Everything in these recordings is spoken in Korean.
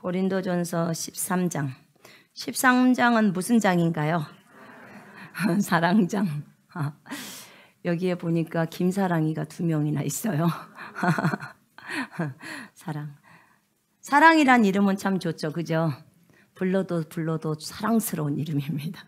고린도전서 13장. 13장은 무슨 장인가요? 사랑장. 여기에 보니까 김사랑이가 2명이나 있어요. 사랑이란 이름은 참 좋죠, 그죠? 불러도 사랑스러운 이름입니다.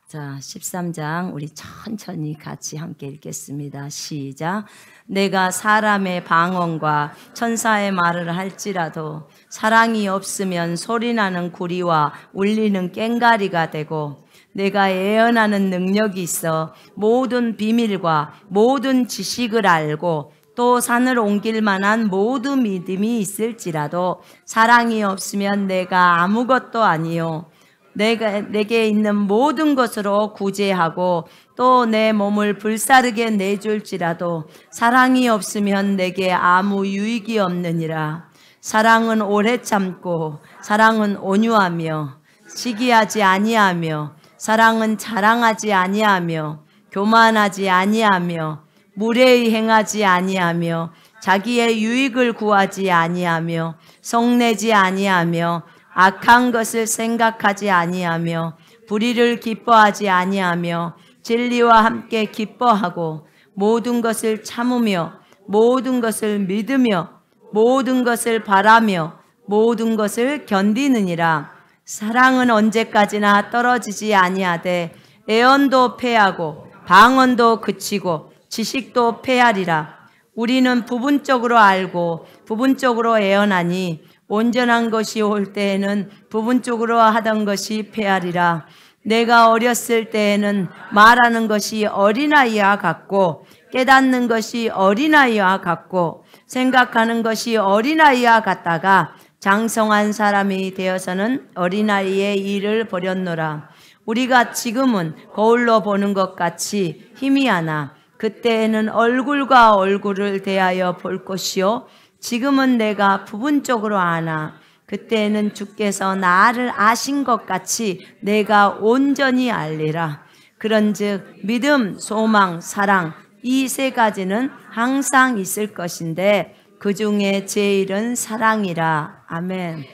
자, 13장 우리 천천히 같이 함께 읽겠습니다. 시작. 내가 사람의 방언과 천사의 말을 할지라도 사랑이 없으면 소리나는 구리와 울리는 꽹가리가 되고, 내가 예언하는 능력이 있어 모든 비밀과 모든 지식을 알고 또 산을 옮길 만한 모든 믿음이 있을지라도 사랑이 없으면 내가 아무것도 아니요, 내게 있는 모든 것으로 구제하고 또 내 몸을 불사르게 내줄지라도 사랑이 없으면 내게 아무 유익이 없느니라. 사랑은 오래 참고 사랑은 온유하며 시기하지 아니하며 사랑은 자랑하지 아니하며 교만하지 아니하며 무례히 행하지 아니하며 자기의 유익을 구하지 아니하며 성내지 아니하며 악한 것을 생각하지 아니하며 불의를 기뻐하지 아니하며 진리와 함께 기뻐하고 모든 것을 참으며 모든 것을 믿으며 모든 것을 바라며 모든 것을 견디느니라. 사랑은 언제까지나 떨어지지 아니하되 애언도 패하고 방언도 그치고 지식도 패하리라. 우리는 부분적으로 알고 부분적으로 애언하니 온전한 것이 올 때에는 부분적으로 하던 것이 패하리라. 내가 어렸을 때에는 말하는 것이 어린아이와 같고 깨닫는 것이 어린아이와 같고 생각하는 것이 어린아이와 같다가 장성한 사람이 되어서는 어린아이의 일을 버렸노라. 우리가 지금은 거울로 보는 것 같이 희미하나 그때에는 얼굴과 얼굴을 대하여 볼 것이요, 지금은 내가 부분적으로 아나 그때에는 주께서 나를 아신 것 같이 내가 온전히 알리라. 그런즉 믿음, 소망, 사랑 이 3가지는 항상 있을 것인데 그 중에 제일은 사랑이라. 아멘.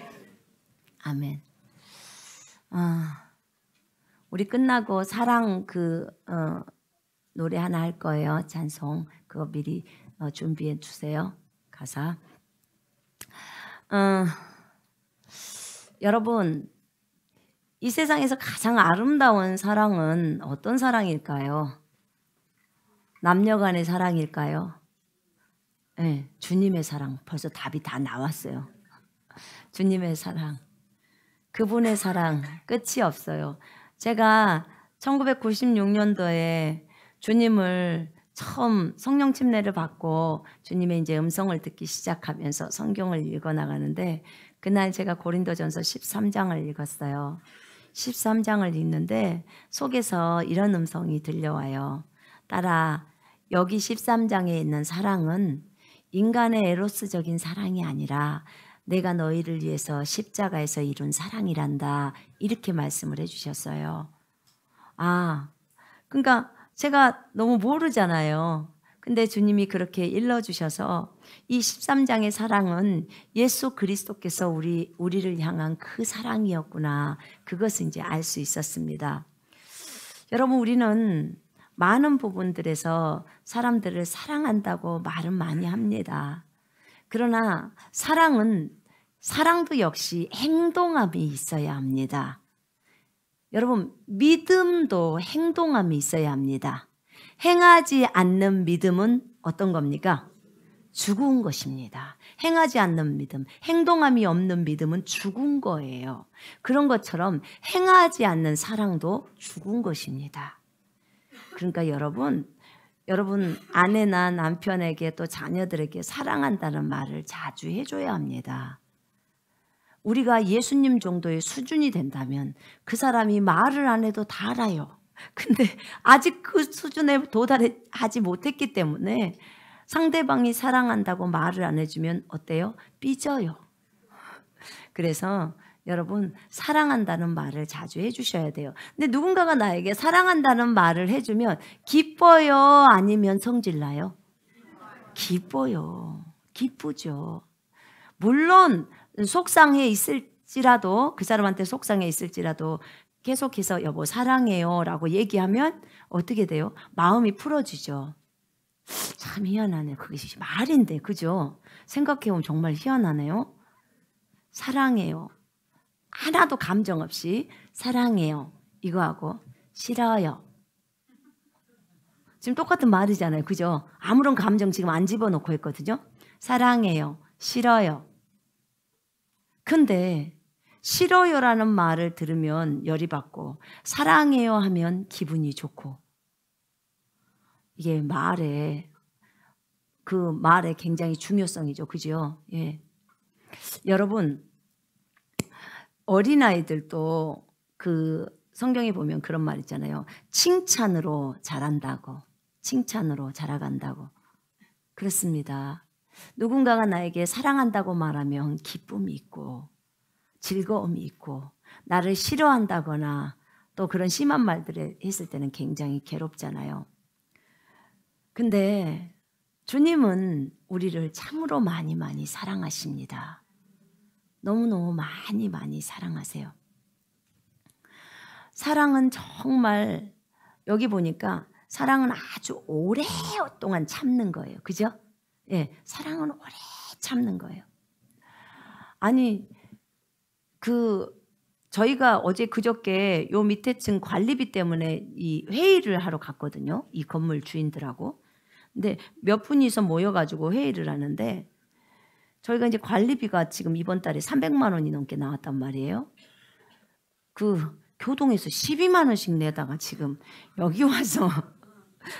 아멘. 우리 끝나고 사랑 노래 하나 할 거예요. 찬송. 그거 미리 준비해 주세요. 가사. 여러분, 이 세상에서 가장 아름다운 사랑은 어떤 사랑일까요? 남녀 간의 사랑일까요? 네, 주님의 사랑. 벌써 답이 다 나왔어요. 주님의 사랑. 그분의 사랑 끝이 없어요. 제가 1996년도에 주님을 처음 성령 침례를 받고 주님의 이제 음성을 듣기 시작하면서 성경을 읽어 나가는데, 그날 제가 고린도전서 13장을 읽었어요. 13장을 읽는데 속에서 이런 음성이 들려와요. 딸아, 여기 13장에 있는 사랑은 인간의 에로스적인 사랑이 아니라 내가 너희를 위해서 십자가에서 이룬 사랑이란다. 이렇게 말씀을 해주셨어요. 그러니까 제가 너무 모르잖아요. 근데 주님이 그렇게 일러주셔서 이 13장의 사랑은 예수 그리스도께서 우리를 향한 그 사랑이었구나. 그것을 이제 알 수 있었습니다. 여러분, 우리는 많은 부분들에서 사람들을 사랑한다고 말은 많이 합니다. 그러나 사랑도 역시 행동함이 있어야 합니다. 여러분, 믿음도 행동함이 있어야 합니다. 행하지 않는 믿음은 어떤 겁니까? 죽은 것입니다. 행하지 않는 믿음, 행동함이 없는 믿음은 죽은 거예요. 그런 것처럼 행하지 않는 사랑도 죽은 것입니다. 그러니까 여러분 아내나 남편에게 또 자녀들에게 사랑한다는 말을 자주 해줘야 합니다. 우리가 예수님 정도의 수준이 된다면 그 사람이 말을 안 해도 다 알아요. 근데 아직 그 수준에 도달하지 못했기 때문에 상대방이 사랑한다고 말을 안 해주면 어때요? 삐져요. 그래서 여러분, 사랑한다는 말을 자주 해주셔야 돼요. 근데 누군가가 나에게 사랑한다는 말을 해주면 기뻐요? 아니면 성질나요? 기뻐요. 기쁘죠. 물론 속상해 있을 있을지라도 그 사람한테 속상해 있을지라도 계속해서 여보 사랑해요 라고 얘기하면 어떻게 돼요? 마음이 풀어지죠. 참 희한하네. 그게 말인데 그죠? 생각해보면 정말 희한하네요. 사랑해요. 하나도 감정 없이 사랑해요. 이거하고 싫어요. 지금 똑같은 말이잖아요. 그죠? 아무런 감정 지금 안 집어넣고 했거든요. 사랑해요. 싫어요. 근데 싫어요라는 말을 들으면 열이 받고 사랑해요 하면 기분이 좋고 이게 그 말의 굉장히 중요성이죠. 그죠? 예. 여러분 어린아이들도 그 성경에 보면 그런 말 있잖아요. 칭찬으로 자란다고. 칭찬으로 자라간다고. 그렇습니다. 누군가가 나에게 사랑한다고 말하면 기쁨이 있고 즐거움이 있고 나를 싫어한다거나 또 그런 심한 말들을 했을 때는 굉장히 괴롭잖아요. 근데 주님은 우리를 참으로 많이 많이 사랑하십니다. 너무너무 많이 많이 사랑하세요. 사랑은 정말 여기 보니까 사랑은 아주 오랫동안 참는 거예요. 그죠? 예, 사랑은 오래 참는 거예요. 아니 저희가 어제 그저께 요 밑에 층 관리비 때문에 이 회의를 하러 갔거든요. 이 건물 주인들하고. 근데 몇 분이서 모여가지고 회의를 하는데 저희가 이제 관리비가 지금 이번 달에 300만 원이 넘게 나왔단 말이에요. 그 교동에서 12만 원씩 내다가 지금 여기 와서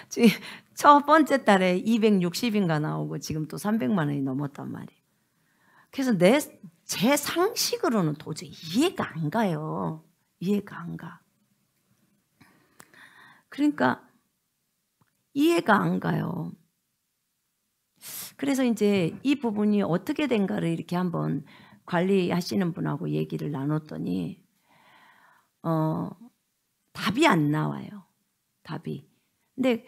지금 첫 번째 달에 260인가 나오고 지금 또 300만 원이 넘었단 말이에요. 그래서 제 상식으로는 도저히 이해가 안 가요. 이해가 안 가. 그러니까 이해가 안 가요. 그래서 이제 이 부분이 어떻게 된가를 이렇게 한번 관리하시는 분하고 얘기를 나눴더니 답이 안 나와요. 답이. 근데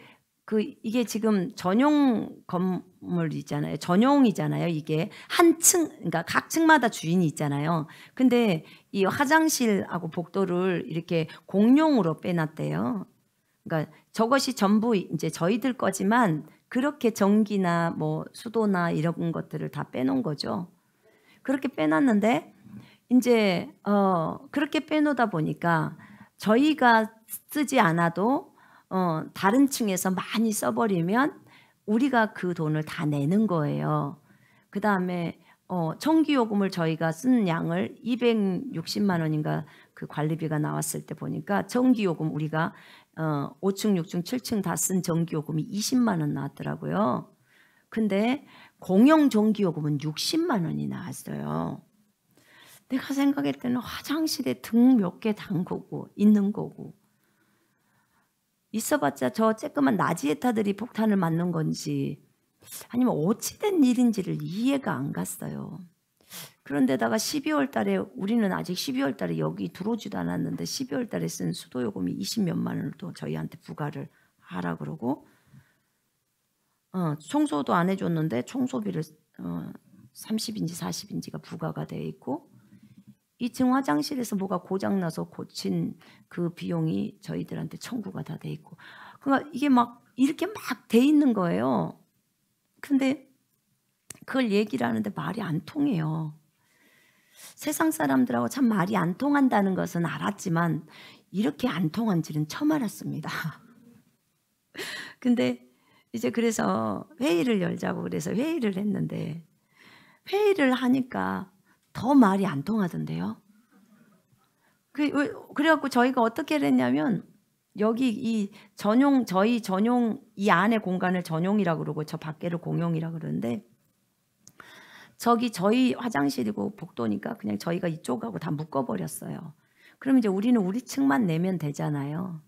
이게 지금 전용 건물이잖아요. 전용이잖아요. 이게 한 층, 그러니까 각 층마다 주인이 있잖아요. 근데 이 화장실하고 복도를 이렇게 공용으로 빼놨대요. 그러니까 저것이 전부 이제 저희들 거지만 그렇게 전기나 뭐 수도나 이런 것들을 다 빼놓은 거죠. 그렇게 빼놨는데 이제 그렇게 빼놓다 보니까 저희가 쓰지 않아도 다른 층에서 많이 써버리면 우리가 그 돈을 다 내는 거예요. 그 다음에 전기요금을 저희가 쓴 양을 260만 원인가 그 관리비가 나왔을 때 보니까 전기요금 우리가 5층, 6층, 7층 다 쓴 전기요금이 20만 원 나왔더라고요. 근데 공용 전기요금은 60만 원이 나왔어요. 내가 생각할 때는 화장실에 등 몇 개 담그고 있는 거고 있어봤자 저 쬐끄만 나지에타들이 폭탄을 맞는 건지 아니면 어찌된 일인지를 이해가 안 갔어요. 그런데다가 12월 달에 우리는 아직 12월 달에 여기 들어오지도 않았는데 12월 달에 쓴 수도요금이 20몇만 원을 또 저희한테 부과를 하라 그러고 청소도 안 해줬는데 청소비를 30인지 40인지가 부과가 돼 있고 2층 화장실에서 뭐가 고장나서 고친 그 비용이 저희들한테 청구가 다 돼 있고 그러니까 이게 막 이렇게 막 돼 있는 거예요. 근데 그걸 얘기를 하는데 말이 안 통해요. 세상 사람들하고 참 말이 안 통한다는 것은 알았지만 이렇게 안 통한지는 처음 알았습니다. 근데 이제 그래서 회의를 열자고 그래서 회의를 했는데 회의를 하니까 더 말이 안 통하던데요. 그래갖고 저희가 어떻게 했냐면 여기 저희 전용 이 안에 공간을 전용이라고 그러고 저 밖에를 공용이라고 그러는데 저희 화장실이고 복도니까 그냥 저희가 이쪽하고 다 묶어버렸어요. 그럼 이제 우리는 우리 층만 내면 되잖아요.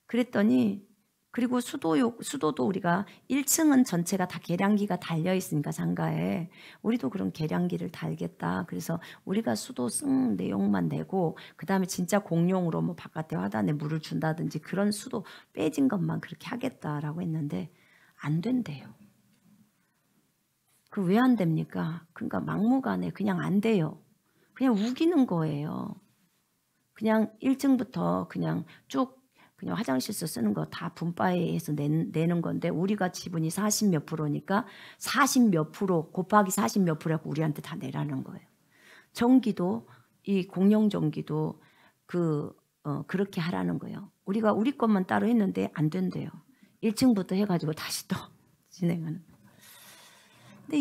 그랬더니 그리고 수도도 우리가 1층은 전체가 다 계량기가 달려 있으니까 상가에 우리도 그런 계량기를 달겠다. 그래서 우리가 수도 쓴 내용만 내고 그 다음에 진짜 공용으로 뭐 바깥에 화단에 물을 준다든지 그런 수도 빼진 것만 그렇게 하겠다라고 했는데 안 된대요. 그 왜 안 됩니까? 그러니까 막무가내 그냥 안 돼요. 그냥 우기는 거예요. 그냥 1층부터 그냥 쭉 그냥 화장실에서 쓰는 거 다 분바해서 내는 건데 우리가 지분이 40 몇 프로니까 40 몇 프로 곱하기 40 몇 프로라고 우리한테 다 내라는 거예요. 전기도 이 공용 전기도 그렇게 하라는 거예요. 우리가 우리 것만 따로 했는데 안 된대요. 1층부터 해가지고 다시 또 진행하는. 근데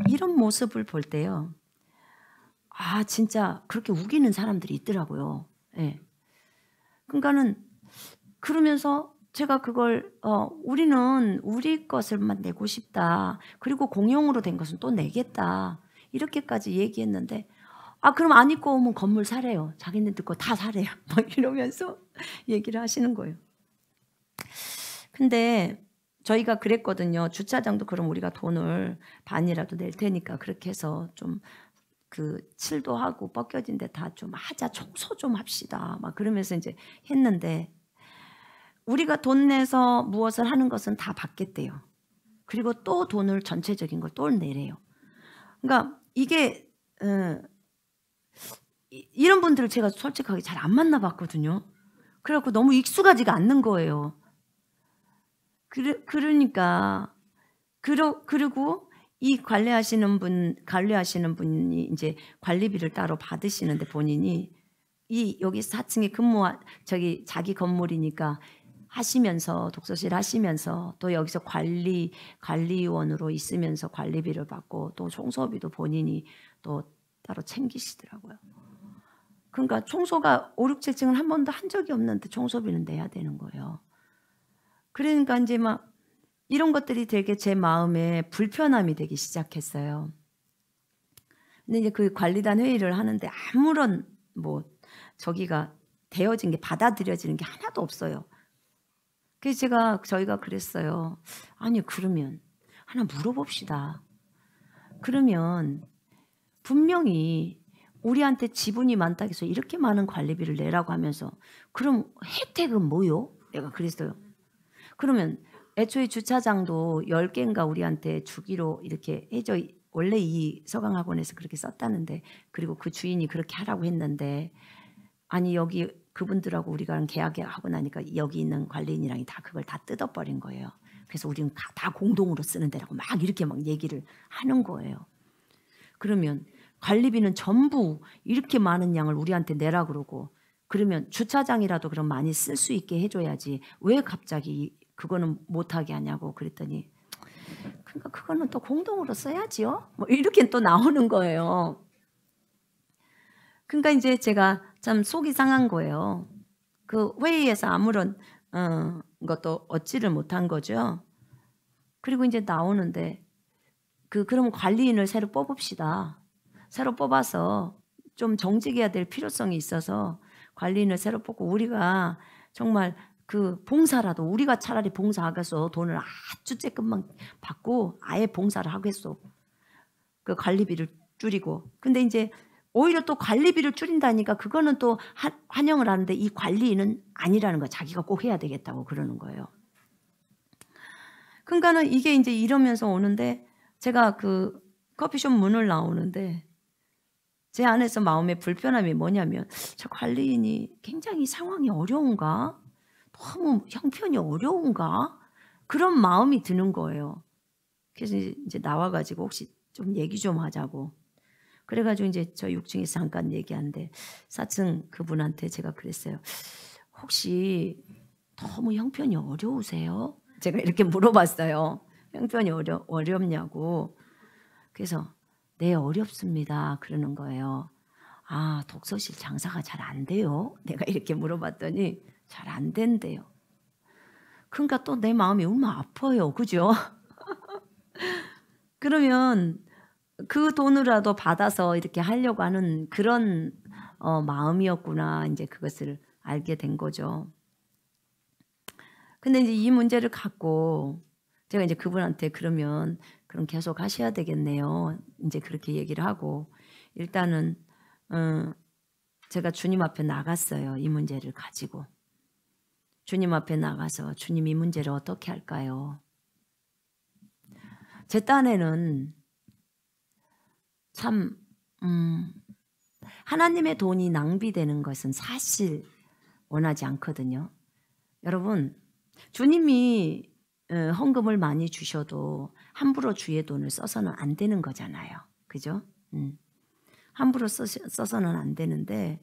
이런 모습을 볼 때요. 아 진짜 그렇게 우기는 사람들이 있더라고요. 예. 그러니까는 그러면서 제가 그걸 우리는 우리 것을만 내고 싶다. 그리고 공용으로 된 것은 또 내겠다. 이렇게까지 얘기했는데 그럼 안 입고 오면 건물 사래요. 자기네들 거 다 사래요. 막 이러면서 얘기를 하시는 거예요. 근데 저희가 그랬거든요. 주차장도 그럼 우리가 돈을 반이라도 낼 테니까 그렇게 해서 좀 칠도 하고 벗겨진 데 다 좀 하자. 청소 좀 합시다. 막 그러면서 이제 했는데 우리가 돈 내서 무엇을 하는 것은 다 받겠대요. 그리고 또 돈을 전체적인 걸 또 내래요. 그러니까 이게 이런 분들을 제가 솔직하게 잘 안 만나봤거든요. 그래갖고 너무 익숙하지가 않는 거예요. 그러니까 그리고 이 관리하시는 분이 이제 관리비를 따로 받으시는데 본인이 여기 4층에 자기 건물이니까 하시면서 독서실 하시면서 또 여기서 관리원으로 있으면서 관리비를 받고 또 청소비도 본인이 또 따로 챙기시더라고요. 그러니까 청소가 5, 6, 7층을 한 번도 한 적이 없는데 청소비는 내야 되는 거예요. 그러니까 이제 막 이런 것들이 되게 제 마음에 불편함이 되기 시작했어요. 근데 이제 그 관리단 회의를 하는데 아무런 저기가 되어진 게 받아들여지는 게 하나도 없어요. 그래서 저희가 그랬어요. 아니 그러면 하나 물어봅시다. 그러면 분명히 우리한테 지분이 많다고 해서 이렇게 많은 관리비를 내라고 하면서 그럼 혜택은 뭐요? 내가 그랬어요. 그러면 애초에 주차장도 10개인가 우리한테 주기로 이렇게 해줘. 원래 이 서강학원에서 그렇게 썼다는데 그리고 그 주인이 그렇게 하라고 했는데 아니 여기 그분들하고 우리가 계약하고 나니까 여기 있는 관리인이랑 다 그걸 다 뜯어버린 거예요. 그래서 우리는 다 공동으로 쓰는 데라고 막 이렇게 막 얘기를 하는 거예요. 그러면 관리비는 전부 이렇게 많은 양을 우리한테 내라 그러고 그러면 주차장이라도 그럼 많이 쓸 수 있게 해줘야지 왜 갑자기 그거는 못하게 하냐고 그랬더니 그러니까 그거는 또 공동으로 써야지요. 이렇게 또 나오는 거예요. 그러니까 이제 제가 참 속이 상한 거예요. 그 회의에서 아무런 것도 얻지를 못한 거죠. 그리고 이제 나오는데 그러면 관리인을 새로 뽑읍시다. 새로 뽑아서 좀 정직해야 될 필요성이 있어서 관리인을 새로 뽑고 우리가 정말 봉사라도 우리가 차라리 봉사하겠어. 돈을 아주 쬐끔만 받고 아예 봉사를 하겠어. 그 관리비를 줄이고. 근데 이제 오히려 또 관리비를 줄인다니까 그거는 또 환영을 하는데 이 관리인은 아니라는 거야. 자기가 꼭 해야 되겠다고 그러는 거예요. 그러니까는 이게 이제 이러면서 오는데 제가 커피숍 문을 나오는데 제 안에서 마음의 불편함이 뭐냐면 저 관리인이 굉장히 상황이 어려운가? 너무 형편이 어려운가? 그런 마음이 드는 거예요. 그래서 이제 나와가지고 혹시 좀 얘기 좀 하자고. 그래가지고 이제 저 6층에서 잠깐 얘기하는데 4층 그분한테 제가 그랬어요. 혹시 너무 형편이 어려우세요? 제가 이렇게 물어봤어요. 형편이 어렵냐고. 그래서 네 어렵습니다. 그러는 거예요. 아 독서실 장사가 잘 안 돼요? 내가 이렇게 물어봤더니 잘 안 된대요. 그러니까 또 내 마음이 얼마나 아파요. 그죠? 그러면 그 돈으로라도 받아서 이렇게 하려고 하는 그런 마음이었구나. 이제 그것을 알게 된 거죠. 근데 이제 이 문제를 갖고 제가 이제 그분한테 그럼 계속 하셔야 되겠네요. 이제 그렇게 얘기를 하고 일단은 제가 주님 앞에 나갔어요. 이 문제를 가지고. 주님 앞에 나가서 주님 이 문제를 어떻게 할까요? 제 딴에는 참 하나님의 돈이 낭비되는 것은 사실 원하지 않거든요. 여러분, 주님이 헌금을 많이 주셔도 함부로 주의 돈을 써서는 안 되는 거잖아요. 그죠? 함부로 써서는 안 되는데,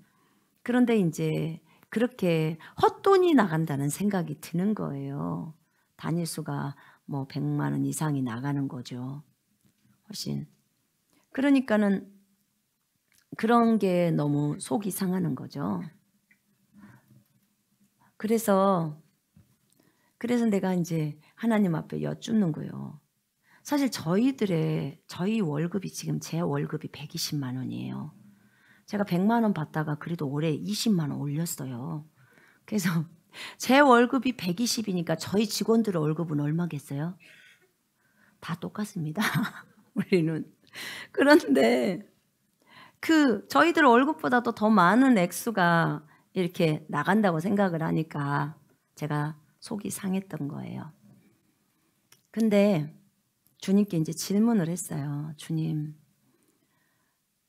그런데 이제 그렇게 헛돈이 나간다는 생각이 드는 거예요. 단위수가 뭐 100만 원 이상이 나가는 거죠. 훨씬. 그러니까는 그런 게 너무 속이 상하는 거죠. 그래서 내가 이제 하나님 앞에 여쭙는 거예요. 사실 저희 월급이 지금 제 월급이 120만 원이에요. 제가 100만 원 받다가 그래도 올해 20만 원 올렸어요. 그래서 제 월급이 120이니까 저희 직원들의 월급은 얼마겠어요? 다 똑같습니다. 우리는. 그런데 저희들 월급보다도 더 많은 액수가 이렇게 나간다고 생각을 하니까 제가 속이 상했던 거예요. 근데 주님께 이제 질문을 했어요. 주님,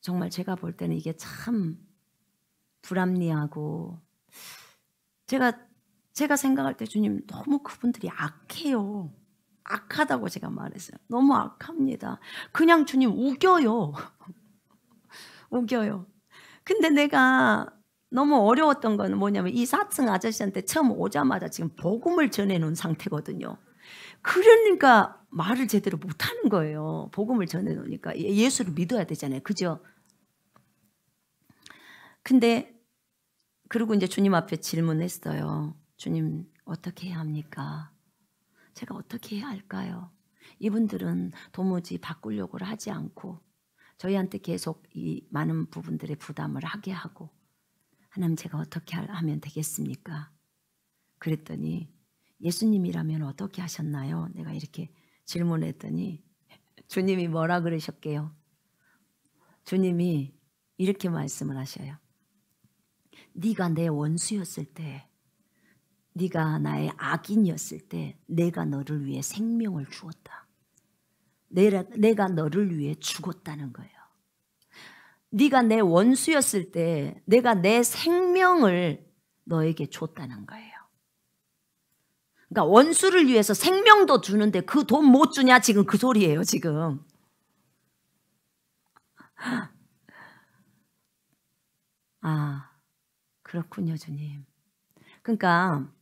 정말 제가 볼 때는 이게 참 불합리하고 제가 생각할 때 주님 너무 그분들이 악해요. 악하다고 제가 말했어요. 너무 악합니다. 그냥 주님 우겨요. 우겨요. 근데 내가 너무 어려웠던 건 뭐냐면 이 4층 아저씨한테 처음 오자마자 지금 복음을 전해놓은 상태거든요. 그러니까 말을 제대로 못하는 거예요. 복음을 전해놓으니까. 예수를 믿어야 되잖아요. 그죠? 근데 그리고 이제 주님 앞에 질문했어요. 주님, 어떻게 해야 합니까? 제가 어떻게 해야 할까요? 이분들은 도무지 바꾸려고 하지 않고 저희한테 계속 이 많은 부분들의 부담을 하게 하고, 하나님, 제가 어떻게 하면 되겠습니까? 그랬더니 예수님이라면 어떻게 하셨나요? 내가 이렇게 질문했더니 주님이 뭐라 그러셨게요? 주님이 이렇게 말씀을 하셔요. 네가 내 원수였을 때, 네가 나의 악인이었을 때 내가 너를 위해 생명을 주었다. 내가 너를 위해 죽었다는 거예요. 네가 내 원수였을 때 내가 내 생명을 너에게 줬다는 거예요. 그러니까 원수를 위해서 생명도 주는데 그 돈 못 주냐, 지금 그 소리예요. 지금. 아, 그렇군요, 주님. 그러니까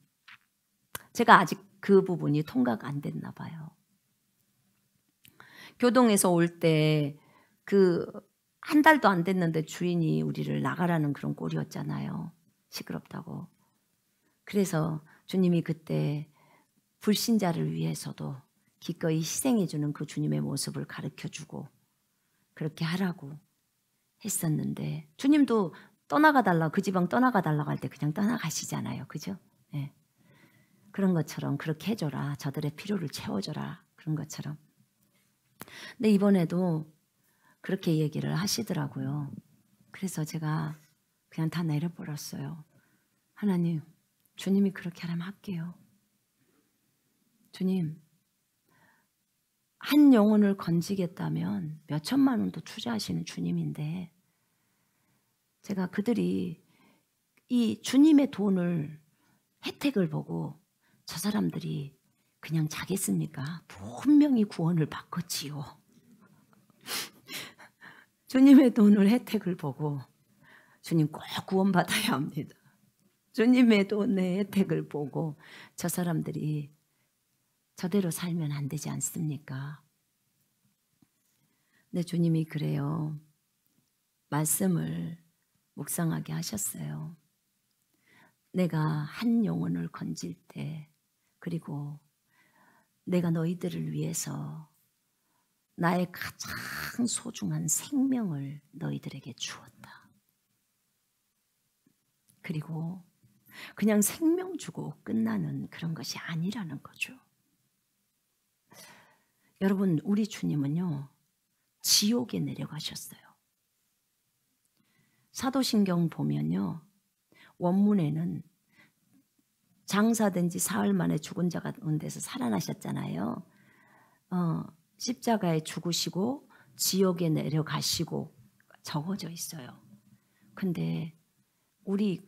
제가 아직 그 부분이 통과가 안 됐나 봐요. 교동에서 올 때 한 달도 안 됐는데 주인이 우리를 나가라는 그런 꼴이었잖아요. 시끄럽다고. 그래서 주님이 그때 불신자를 위해서도 기꺼이 희생해주는 그 주님의 모습을 가르쳐주고 그렇게 하라고 했었는데, 주님도 그 지방 떠나가달라고 할 때 그냥 떠나가시잖아요. 그죠? 네. 그런 것처럼 그렇게 해줘라. 저들의 필요를 채워줘라. 그런 것처럼. 근데 이번에도 그렇게 얘기를 하시더라고요. 그래서 제가 그냥 다 내려버렸어요. 하나님, 주님이 그렇게 하라면 할게요. 주님, 한 영혼을 건지겠다면 몇 천만 원도 투자하시는 주님인데, 제가 그들이 이 주님의 돈을, 혜택을 보고 저 사람들이 그냥 자겠습니까? 분명히 구원을 받겠지요. 주님의 돈을, 혜택을 보고 주님 꼭 구원받아야 합니다. 주님의 돈의 혜택을 보고 저 사람들이 저대로 살면 안 되지 않습니까? 근데 주님이 그래요. 말씀을 묵상하게 하셨어요. 내가 한 영혼을 건질 때, 그리고 내가 너희들을 위해서 나의 가장 소중한 생명을 너희들에게 주었다. 그리고 그냥 생명 주고 끝나는 그런 것이 아니라는 거죠. 여러분, 우리 주님은요, 지옥에 내려가셨어요. 사도신경 보면요, 원문에는 장사된 지 사흘 만에 죽은 자 가운데서 살아나셨잖아요. 십자가에 죽으시고 지옥에 내려가시고 적어져 있어요. 근데 우리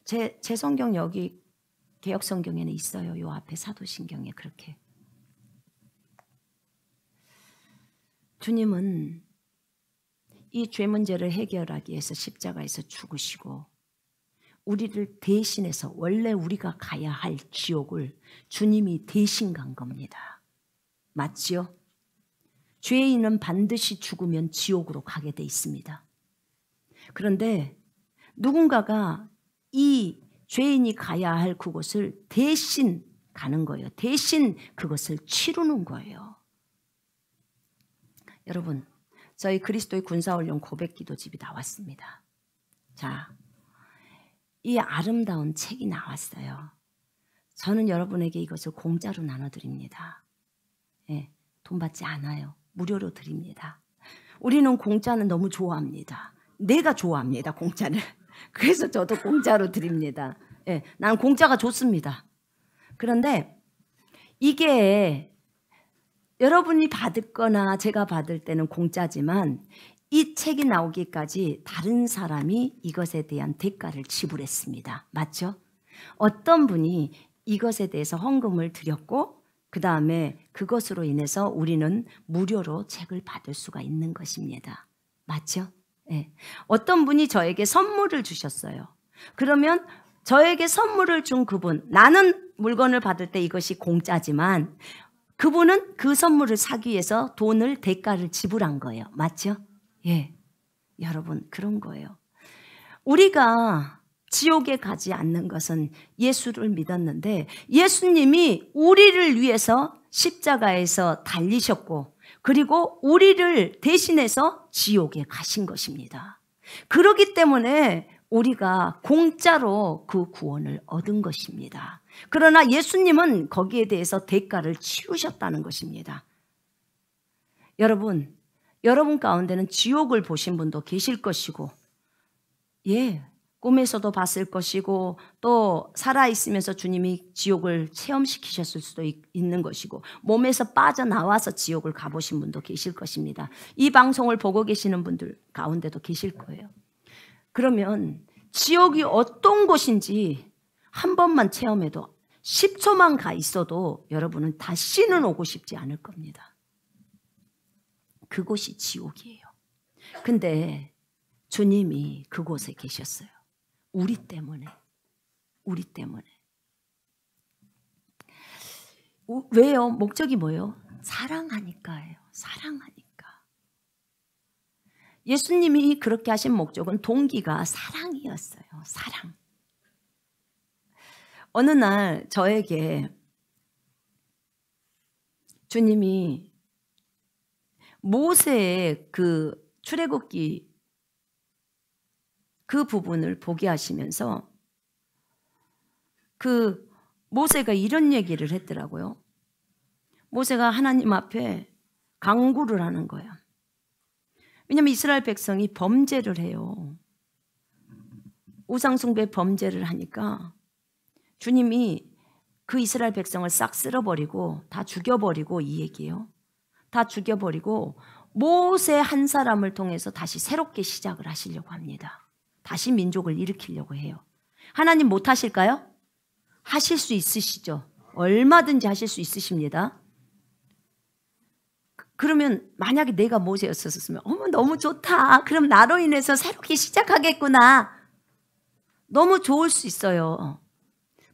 제 성경 여기 개역 성경에는 있어요. 요 앞에 사도신경에 그렇게. 주님은 이 죄 문제를 해결하기 위해서 십자가에서 죽으시고 우리를 대신해서 원래 우리가 가야 할 지옥을 주님이 대신 간 겁니다. 맞지요? 죄인은 반드시 죽으면 지옥으로 가게 돼 있습니다. 그런데 누군가가 이 죄인이 가야 할 그곳을 대신 가는 거예요. 대신 그것을 치르는 거예요. 여러분, 저희 그리스도의 군사훈련 고백기도집이 나왔습니다. 자, 이 아름다운 책이 나왔어요. 저는 여러분에게 이것을 공짜로 나눠드립니다. 예, 돈 받지 않아요. 무료로 드립니다. 우리는 공짜는 너무 좋아합니다. 내가 좋아합니다, 공짜를. 그래서 저도 공짜로 드립니다. 예, 나는 공짜가 좋습니다. 그런데 이게 여러분이 받거나 제가 받을 때는 공짜지만 이 책이 나오기까지 다른 사람이 이것에 대한 대가를 지불했습니다. 맞죠? 어떤 분이 이것에 대해서 헌금을 드렸고 그 다음에 그것으로 인해서 우리는 무료로 책을 받을 수가 있는 것입니다. 맞죠? 네. 어떤 분이 저에게 선물을 주셨어요. 그러면 저에게 선물을 준 그분, 나는 물건을 받을 때 이것이 공짜지만 그분은 그 선물을 사기 위해서 돈을 대가를 지불한 거예요. 맞죠? 예, 여러분 그런 거예요. 우리가 지옥에 가지 않는 것은 예수를 믿었는데 예수님이 우리를 위해서 십자가에서 달리셨고 그리고 우리를 대신해서 지옥에 가신 것입니다. 그렇기 때문에 우리가 공짜로 그 구원을 얻은 것입니다. 그러나 예수님은 거기에 대해서 대가를 치르셨다는 것입니다. 여러분 가운데는 지옥을 보신 분도 계실 것이고 예, 꿈에서도 봤을 것이고 또 살아있으면서 주님이 지옥을 체험시키셨을 수도 있는 것이고 몸에서 빠져나와서 지옥을 가보신 분도 계실 것입니다. 이 방송을 보고 계시는 분들 가운데도 계실 거예요. 그러면 지옥이 어떤 곳인지 한 번만 체험해도 10초만 가 있어도 여러분은 다시는 오고 싶지 않을 겁니다. 그곳이 지옥이에요. 근데 주님이 그곳에 계셨어요. 우리 때문에. 왜요? 목적이 뭐예요? 사랑하니까예요. 사랑하니까. 예수님이 그렇게 하신 목적은 동기가 사랑이었어요. 사랑. 어느 날 저에게 주님이 모세의 그 출애굽기 그 부분을 보게 하시면서 그 모세가 이런 얘기를 했더라고요. 모세가 하나님 앞에 간구를 하는 거야. 왜냐하면 이스라엘 백성이 범죄를 해요. 우상숭배 범죄를 하니까 주님이 그 이스라엘 백성을 싹 쓸어버리고 다 죽여버리고 이 얘기예요. 다 죽여버리고 모세 한 사람을 통해서 다시 새롭게 시작을 하시려고 합니다. 다시 민족을 일으키려고 해요. 하나님 못 하실까요? 하실 수 있으시죠. 얼마든지 하실 수 있으십니다. 그러면 만약에 내가 모세였었으면 어머 너무 좋다. 그럼 나로 인해서 새롭게 시작하겠구나. 너무 좋을 수 있어요.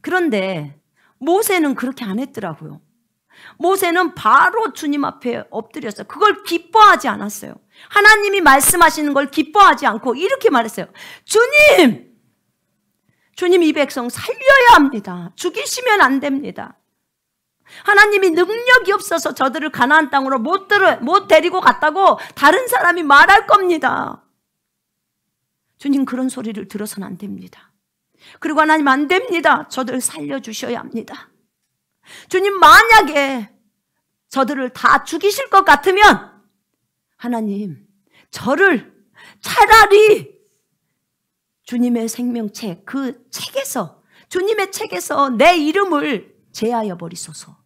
그런데 모세는 그렇게 안 했더라고요. 모세는 바로 주님 앞에 엎드렸어요. 그걸 기뻐하지 않았어요. 하나님이 말씀하시는 걸 기뻐하지 않고 이렇게 말했어요. 주님 이 백성 살려야 합니다. 죽이시면 안 됩니다. 하나님이 능력이 없어서 저들을 가나안 땅으로 못 데리고 갔다고 다른 사람이 말할 겁니다. 주님 그런 소리를 들어서는 안 됩니다. 그리고 하나님 안 됩니다. 저들을 살려주셔야 합니다. 주님 만약에 저들을 다 죽이실 것 같으면 하나님 저를 차라리 주님의 생명책 그 책에서 주님의 책에서 내 이름을 제하여 버리소서.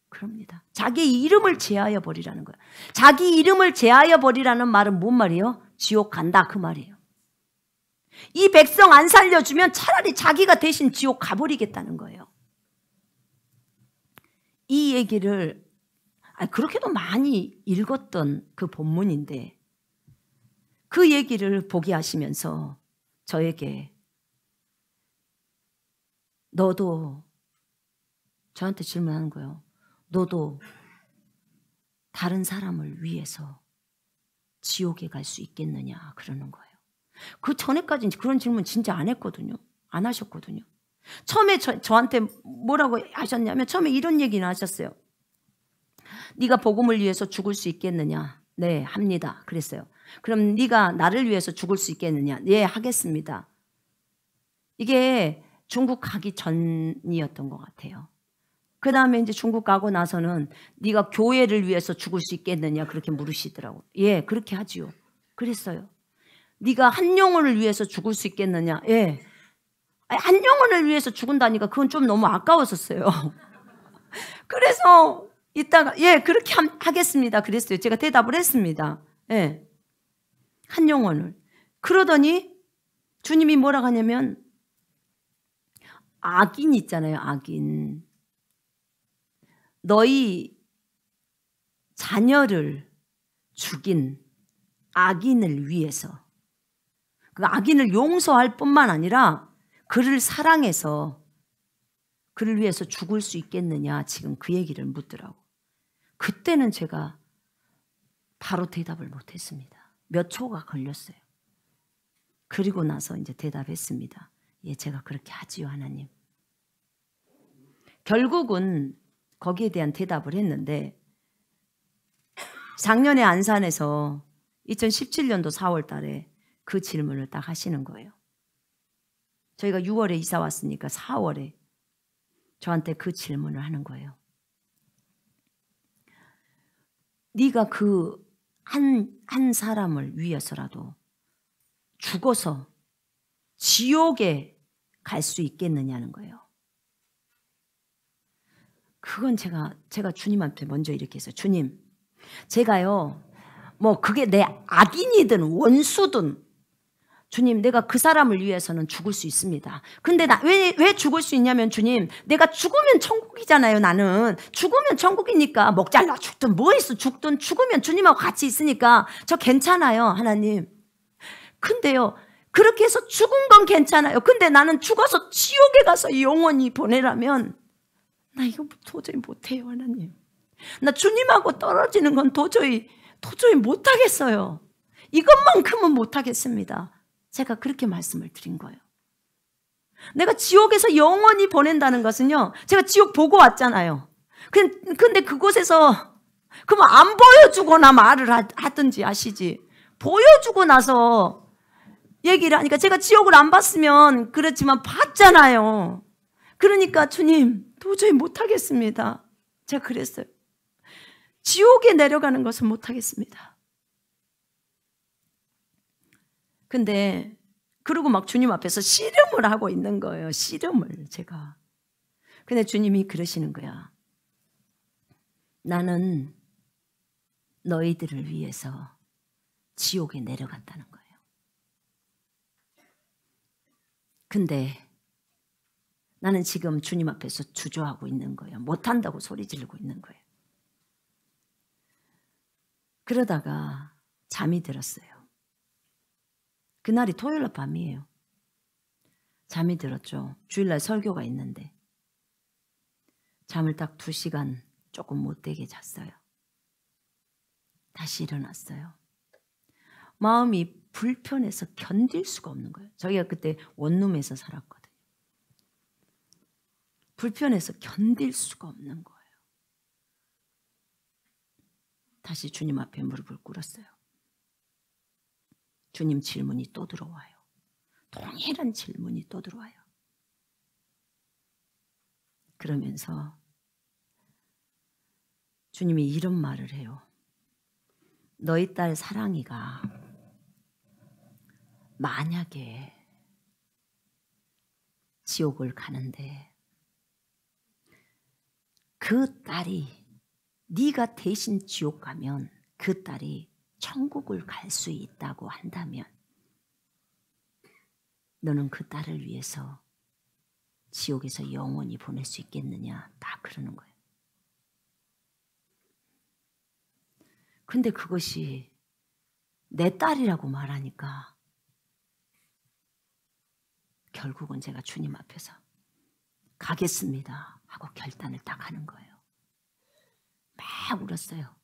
그럽니다. 자기 이름을 제하여 버리라는 거예요. 자기 이름을 제하여 버리라는 말은 뭔 말이에요? 지옥 간다 그 말이에요. 이 백성 안 살려주면 차라리 자기가 대신 지옥 가버리겠다는 거예요. 이 얘기를 그렇게도 많이 읽었던 그 본문인데 그 얘기를 보게 하시면서 저에게 너도 저한테 질문하는 거예요. 너도 다른 사람을 위해서 지옥에 갈 수 있겠느냐 그러는 거예요. 그 전에까지는 그런 질문 진짜 안 했거든요. 안 하셨거든요. 처음에 저한테 뭐라고 하셨냐면 처음에 이런 얘기는 하셨어요. 네가 복음을 위해서 죽을 수 있겠느냐? 네, 합니다. 그랬어요. 그럼 네가 나를 위해서 죽을 수 있겠느냐? 네, 하겠습니다. 이게 중국 가기 전이었던 것 같아요. 그 다음에 이제 중국 가고 나서는 네가 교회를 위해서 죽을 수 있겠느냐 그렇게 물으시더라고요. 예, 그렇게 하지요. 그랬어요. 네가 한 영혼을 위해서 죽을 수 있겠느냐? 예. 한 영혼을 위해서 죽은다니까 그건 좀 너무 아까웠었어요. 그래서 이따가 예, 그렇게 하겠습니다. 그랬어요. 제가 대답을 했습니다. 예. 한 영혼을. 그러더니 주님이 뭐라고 하냐면 악인 있잖아요. 악인. 너희 자녀를 죽인 악인을 위해서 그 악인을 용서할 뿐만 아니라 그를 사랑해서 그를 위해서 죽을 수 있겠느냐 지금 그 얘기를 묻더라고. 그때는 제가 바로 대답을 못했습니다. 몇 초가 걸렸어요. 그리고 나서 이제 대답했습니다. 예, 제가 그렇게 하지요, 하나님. 결국은 거기에 대한 대답을 했는데 작년에 안산에서 2017년도 4월 달에 그 질문을 딱 하시는 거예요. 저희가 6월에 이사 왔으니까 4월에 저한테 그 질문을 하는 거예요. 네가 그 한 사람을 위해서라도 죽어서 지옥에 갈 수 있겠느냐는 거예요. 그건 제가 주님한테 먼저 이렇게 했어요. 주님, 제가요, 뭐 그게 내 악인이든 원수든 주님, 내가 그 사람을 위해서는 죽을 수 있습니다. 근데 왜 죽을 수 있냐면 주님, 내가 죽으면 천국이잖아요. 나는 죽으면 천국이니까 목 잘라 죽든 뭐 있어 죽든 죽으면 주님하고 같이 있으니까 저 괜찮아요, 하나님. 근데요, 그렇게 해서 죽은 건 괜찮아요. 근데 나는 죽어서 지옥에 가서 영원히 보내라면 나 이거 도저히 못해요, 하나님. 나 주님하고 떨어지는 건 도저히 못하겠어요. 이것만큼은 못하겠습니다. 제가 그렇게 말씀을 드린 거예요. 내가 지옥에서 영원히 보낸다는 것은요, 제가 지옥 보고 왔잖아요. 근데 그곳에서 그러면 안 보여주거나 말을 하든지 아시지. 보여주고 나서 얘기를 하니까 제가 지옥을 안 봤으면 그렇지만 봤잖아요. 그러니까 주님 도저히 못하겠습니다. 제가 그랬어요. 지옥에 내려가는 것은 못하겠습니다. 근데 그러고 막 주님 앞에서 씨름을 하고 있는 거예요. 씨름을 제가. 근데 주님이 그러시는 거야. 나는 너희들을 위해서 지옥에 내려갔다는 거예요. 근데 나는 지금 주님 앞에서 주저하고 있는 거예요. 못한다고 소리 지르고 있는 거예요. 그러다가 잠이 들었어요. 그날이 토요일 밤이에요. 잠이 들었죠. 주일날 설교가 있는데 잠을 딱 2시간 조금 못되게 잤어요. 다시 일어났어요. 마음이 불편해서 견딜 수가 없는 거예요. 저희가 그때 원룸에서 살았거든요. 불편해서 견딜 수가 없는 거예요. 다시 주님 앞에 무릎을 꿇었어요. 주님 질문이 또 들어와요. 동일한 질문이 또 들어와요. 그러면서 주님이 이런 말을 해요. 너희 딸 사랑이가 만약에 지옥을 가는데 그 딸이 네가 대신 지옥 가면 그 딸이 천국을 갈 수 있다고 한다면 너는 그 딸을 위해서 지옥에서 영원히 보낼 수 있겠느냐, 딱 그러는 거예요. 근데 그것이 내 딸이라고 말하니까 결국은 제가 주님 앞에서 가겠습니다 하고 결단을 딱 하는 거예요. 막 울었어요.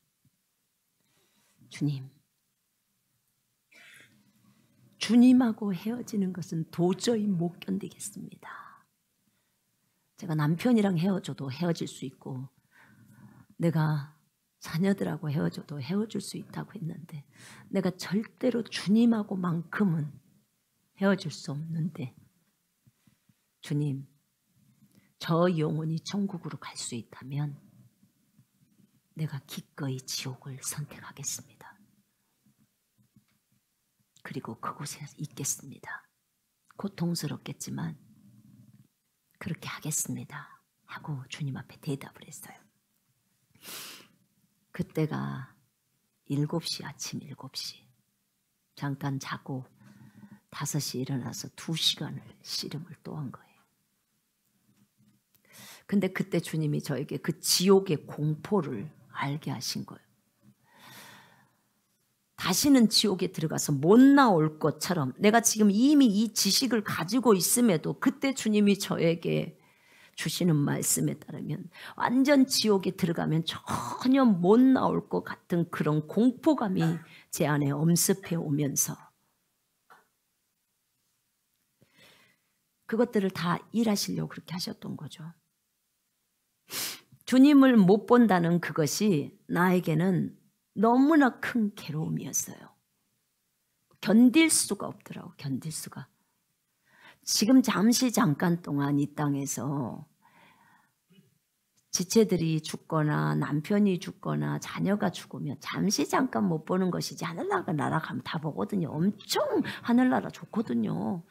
주님하고 헤어지는 것은 도저히 못 견디겠습니다. 제가 남편이랑 헤어져도 헤어질 수 있고 내가 자녀들하고 헤어져도 헤어질 수 있다고 했는데 내가 절대로 주님하고만큼은 헤어질 수 없는데 주님, 저 영혼이 천국으로 갈 수 있다면 내가 기꺼이 지옥을 선택하겠습니다. 그리고 그곳에 있겠습니다. 고통스럽겠지만 그렇게 하겠습니다 하고 주님 앞에 대답을 했어요. 그때가 7시, 아침 7시. 잠깐 자고 5시에 일어나서 2시간을 씨름을 또 한 거예요. 근데 그때 주님이 저에게 그 지옥의 공포를 알게 하신 거예요. 다시는 지옥에 들어가서 못 나올 것처럼 내가 지금 이미 이 지식을 가지고 있음에도 그때 주님이 저에게 주시는 말씀에 따르면 완전 지옥에 들어가면 전혀 못 나올 것 같은 그런 공포감이 제 안에 엄습해 오면서 그것들을 다 일하시려고 그렇게 하셨던 거죠. 주님을 못 본다는 그것이 나에게는 너무나 큰 괴로움이었어요. 견딜 수가 없더라고, 견딜 수가. 지금 잠깐 동안 이 땅에서 지체들이 죽거나 남편이 죽거나 자녀가 죽으면 잠깐 못 보는 것이지 하늘나라 날아가면 다 보거든요. 엄청 하늘나라 좋거든요.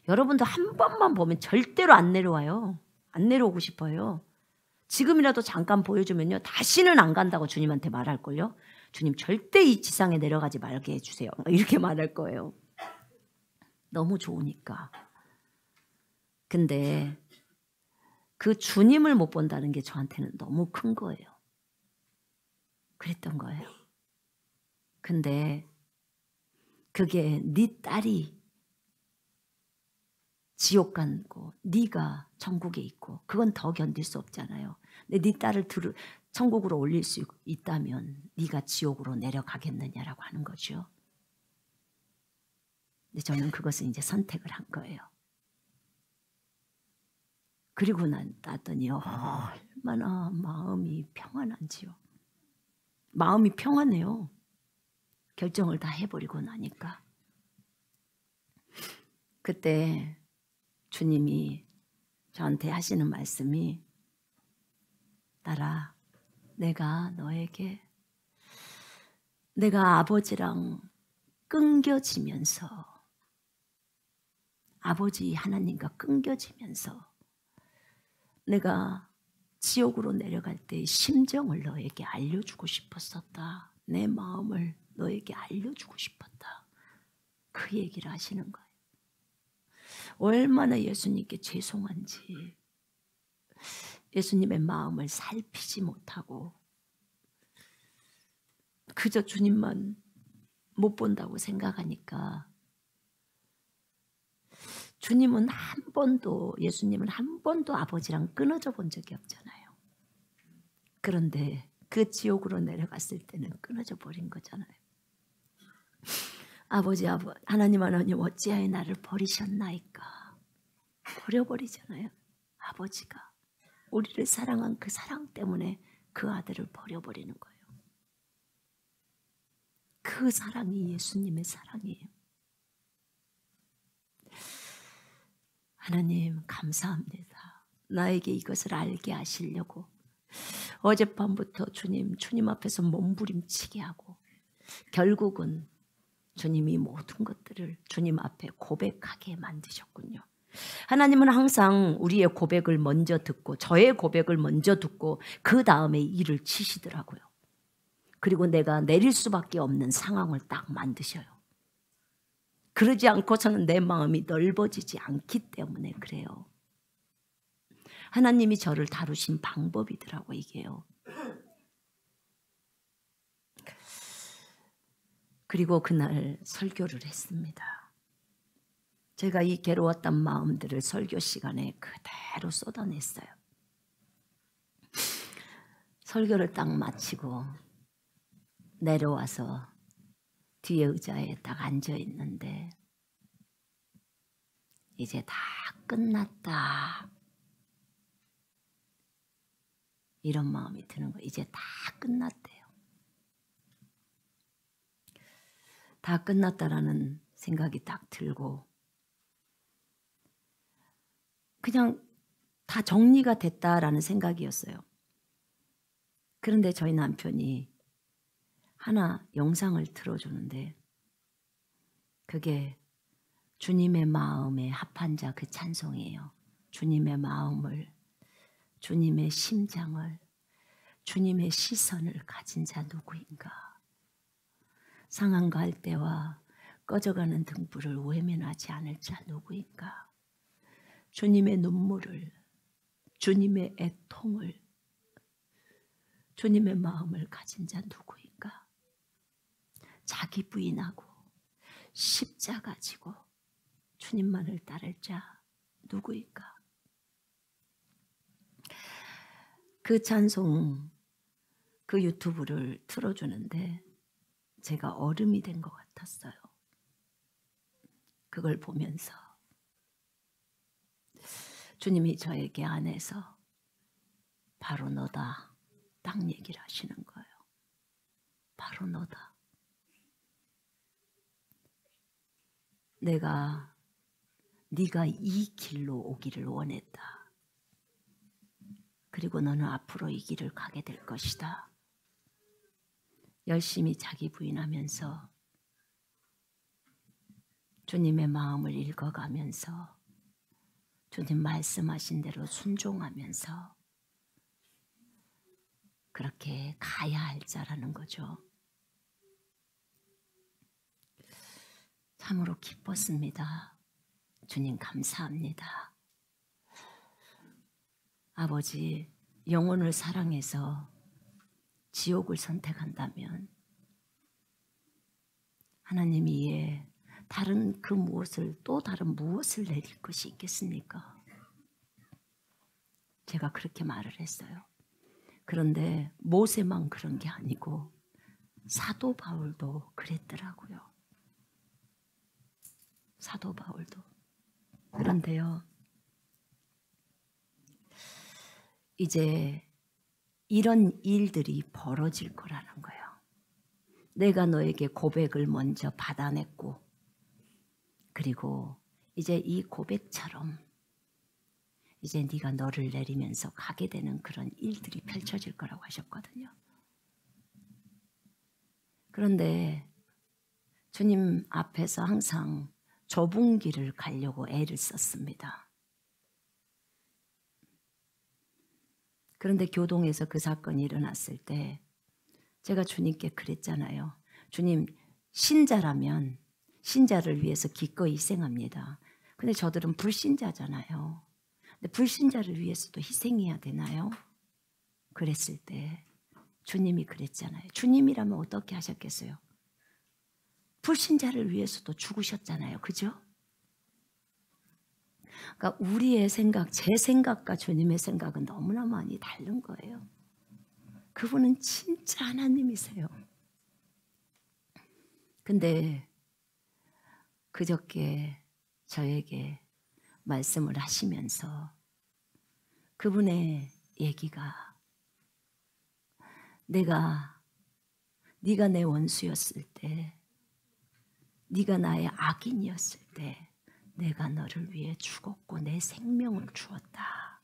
여러분도 한 번만 보면 절대로 안 내려와요. 안 내려오고 싶어요. 지금이라도 잠깐 보여주면요 다시는 안 간다고 주님한테 말할걸요. 주님 절대 이 지상에 내려가지 말게 해주세요. 이렇게 말할 거예요. 너무 좋으니까. 근데 그 주님을 못 본다는 게 저한테는 너무 큰 거예요. 그랬던 거예요. 근데 그게 네 딸이 지옥 가고 네가 천국에 있고 그건 더 견딜 수 없잖아요. 근데 네 딸을 천국으로 올릴 수 있다면 네가 지옥으로 내려가겠느냐라고 하는 거죠. 근데 저는 그것을 이제 선택을 한 거예요. 그리고 났더니 얼마나 마음이 평안한지요. 마음이 평안해요. 결정을 다 해버리고 나니까. 그때 주님이 저한테 하시는 말씀이 딸아, 내가 너에게 내가 아버지랑 끊겨지면서 아버지 하나님과 끊겨지면서 내가 지옥으로 내려갈 때의 심정을 너에게 알려주고 싶었었다. 내 마음을 너에게 알려주고 싶었다. 그 얘기를 하시는 거예요. 얼마나 예수님께 죄송한지 예수님의 마음을 살피지 못하고 그저 주님만 못 본다고 생각하니까 주님은 예수님은 한 번도 아버지랑 끊어져 본 적이 없잖아요. 그런데 그 지옥으로 내려갔을 때는 끊어져 버린 거잖아요. 아버지 하나님 어찌하여 나를 버리셨나이까. 버려버리잖아요. 아버지가 우리를 사랑한 그 사랑 때문에 그 아들을 버려버리는 거예요. 그 사랑이 예수님의 사랑이에요. 하나님 감사합니다. 나에게 이것을 알게 하시려고 어젯밤부터 주님 앞에서 몸부림치게 하고 결국은 주님이 모든 것들을 주님 앞에 고백하게 만드셨군요. 하나님은 항상 우리의 고백을 먼저 듣고 저의 고백을 먼저 듣고 그 다음에 일을 치시더라고요. 그리고 내가 내릴 수밖에 없는 상황을 딱 만드셔요. 그러지 않고서는 내 마음이 넓어지지 않기 때문에 그래요. 하나님이 저를 다루신 방법이더라고 이게요. 그리고 그날 설교를 했습니다. 제가 이 괴로웠던 마음들을 설교 시간에 그대로 쏟아냈어요. 설교를 딱 마치고 내려와서 뒤에 의자에 딱 앉아 있는데 이제 다 끝났다. 이런 마음이 드는 거예요. 이제 다 끝났대요. 다 끝났다라는 생각이 딱 들고 그냥 다 정리가 됐다라는 생각이었어요. 그런데 저희 남편이 하나 영상을 틀어주는데 그게 주님의 마음에 합한 자 그 찬송이에요. 주님의 마음을, 주님의 심장을, 주님의 시선을 가진 자 누구인가. 상한 갈대와 꺼져가는 등불을 외면하지 않을 자 누구인가. 주님의 눈물을, 주님의 애통을, 주님의 마음을 가진 자 누구인가. 자기 부인하고 십자가 지고 주님만을 따를 자 누구인가. 그 찬송, 그 유튜브를 틀어주는데 제가 얼음이 된 것 같았어요. 그걸 보면서 주님이 저에게 안에서 바로 너다 딱 얘기를 하시는 거예요. 바로 너다. 내가 네가 이 길로 오기를 원했다. 그리고 너는 앞으로 이 길을 가게 될 것이다. 열심히 자기 부인하면서 주님의 마음을 읽어가면서 주님 말씀하신 대로 순종하면서 그렇게 가야 할 자라는 거죠. 참으로 기뻤습니다. 주님 감사합니다. 아버지, 영혼을 사랑해서 지옥을 선택한다면 하나님이 이에 다른 그 무엇을 또 다른 무엇을 내릴 것이 있겠습니까? 제가 그렇게 말을 했어요. 그런데 모세만 그런 게 아니고 사도 바울도 그랬더라고요. 사도 바울도. 그런데요, 이제 이런 일들이 벌어질 거라는 거예요. 내가 너에게 고백을 먼저 받아냈고, 그리고 이제 이 고백처럼 이제 네가 너를 내리면서 가게 되는 그런 일들이 펼쳐질 거라고 하셨거든요. 그런데 주님 앞에서 항상 좁은 길을 가려고 애를 썼습니다. 그런데 교동에서 그 사건이 일어났을 때 제가 주님께 그랬잖아요. 주님, 신자라면 신자를 위해서 기꺼이 희생합니다. 근데 저들은 불신자잖아요. 근데 불신자를 위해서도 희생해야 되나요? 그랬을 때 주님이 그랬잖아요. 주님이라면 어떻게 하셨겠어요? 불신자를 위해서도 죽으셨잖아요. 그죠? 그러니까 우리의 생각, 제 생각과 주님의 생각은 너무나 많이 다른 거예요. 그분은 진짜 하나님이세요. 근데 그저께 저에게 말씀을 하시면서 그분의 얘기가 네가 내 원수였을 때, 네가 나의 악인이었을 때 내가 너를 위해 죽었고 내 생명을 주었다.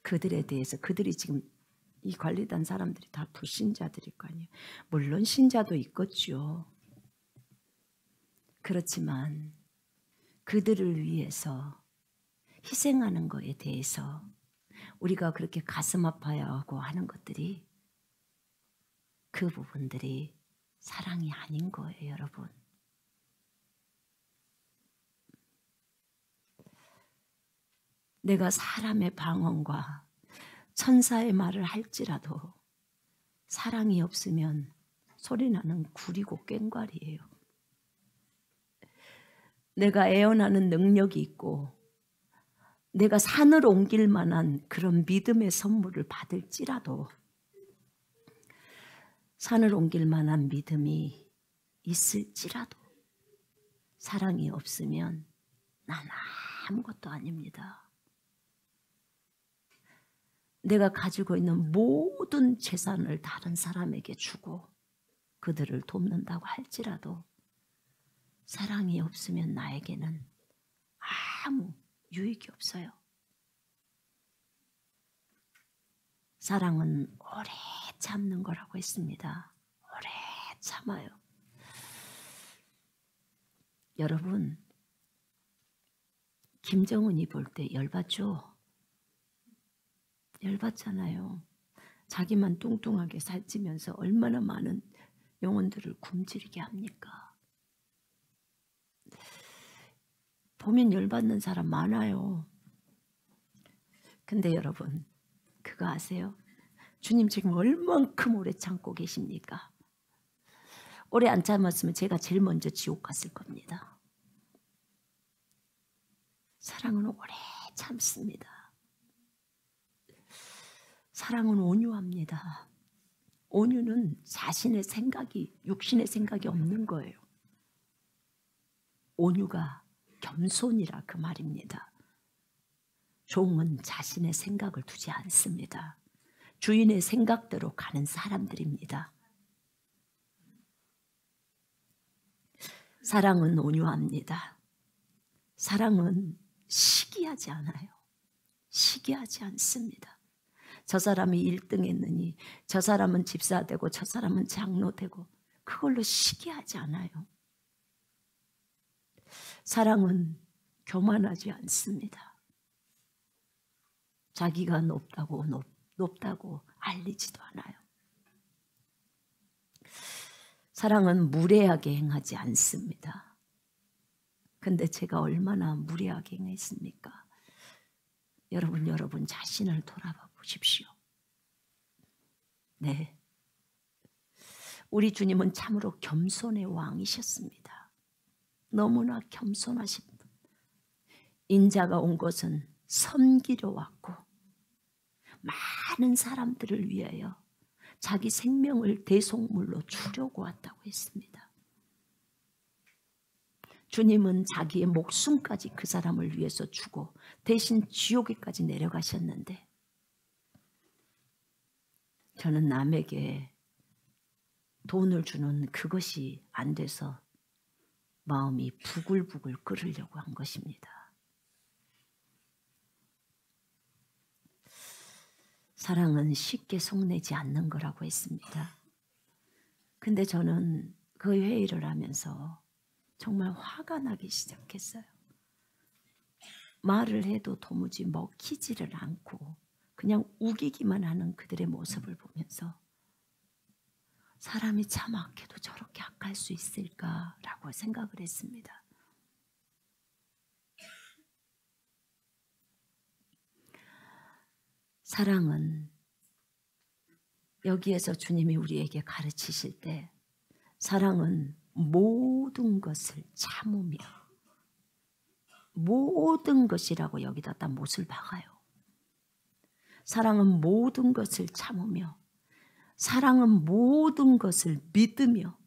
그들에 대해서 그들이 지금 이 관리단 사람들이 다 불신자들일 거 아니에요. 물론 신자도 있겠죠. 그렇지만 그들을 위해서 희생하는 것에 대해서 우리가 그렇게 가슴 아파하고 하는 것들이 그 부분들이 사랑이 아닌 거예요, 여러분. 내가 사람의 방언과 천사의 말을 할지라도 사랑이 없으면 소리나는 구리고 꽹과리예요. 내가 애원하는 능력이 있고 내가 산을 옮길 만한 그런 믿음의 선물을 받을지라도 산을 옮길 만한 믿음이 있을지라도 사랑이 없으면 난 아무것도 아닙니다. 내가 가지고 있는 모든 재산을 다른 사람에게 주고 그들을 돕는다고 할지라도 사랑이 없으면 나에게는 아무 유익이 없어요. 사랑은 오래 참는 거라고 했습니다. 오래 참아요. 여러분, 김정은이 볼 때 열받죠? 열받잖아요. 자기만 뚱뚱하게 살찌면서 얼마나 많은 영혼들을 굶주리게 합니까? 보면 열받는 사람 많아요. 근데 여러분, 그거 아세요? 주님 지금 얼만큼 오래 참고 계십니까? 오래 안 참았으면 제가 제일 먼저 지옥 갔을 겁니다. 사랑은 오래 참습니다. 사랑은 온유합니다. 온유는 자신의 생각이, 육신의 생각이 없는 거예요. 온유가 겸손이라 그 말입니다. 종은 자신의 생각을 두지 않습니다. 주인의 생각대로 가는 사람들입니다. 사랑은 온유합니다. 사랑은 시기하지 않아요. 시기하지 않습니다. 저 사람이 1등 했느니 저 사람은 집사 되고 저 사람은 장로 되고 그걸로 시기하지 않아요. 사랑은 교만하지 않습니다. 자기가 높다고 알리지도 않아요. 사랑은 무례하게 행하지 않습니다. 근데 제가 얼마나 무례하게 행했습니까? 여러분 자신을 돌아봐 보십시오. 네, 우리 주님은 참으로 겸손의 왕이셨습니다. 너무나 겸손하신 분. 인자가 온 것은 섬기러 왔고 많은 사람들을 위하여 자기 생명을 대속물로 주려고 왔다고 했습니다. 주님은 자기의 목숨까지 그 사람을 위해서 주고 대신 지옥에까지 내려가셨는데 저는 남에게 돈을 주는 그것이 안 돼서 마음이 부글부글 끓으려고 한 것입니다. 사랑은 쉽게 속내지 않는 거라고 했습니다. 근데 저는 그 회의를 하면서 정말 화가 나기 시작했어요. 말을 해도 도무지 먹히지를 않고 그냥 우기기만 하는 그들의 모습을 보면서 사람이 참 악해도 저렇게 악할 수 있을까라고 생각을 했습니다. 사랑은 여기에서 주님이 우리에게 가르치실 때 사랑은 모든 것을 참으며 모든 것이라고 여기다 딱 못을 박아요. 사랑은 모든 것을 참으며 사랑은 모든 것을 믿으며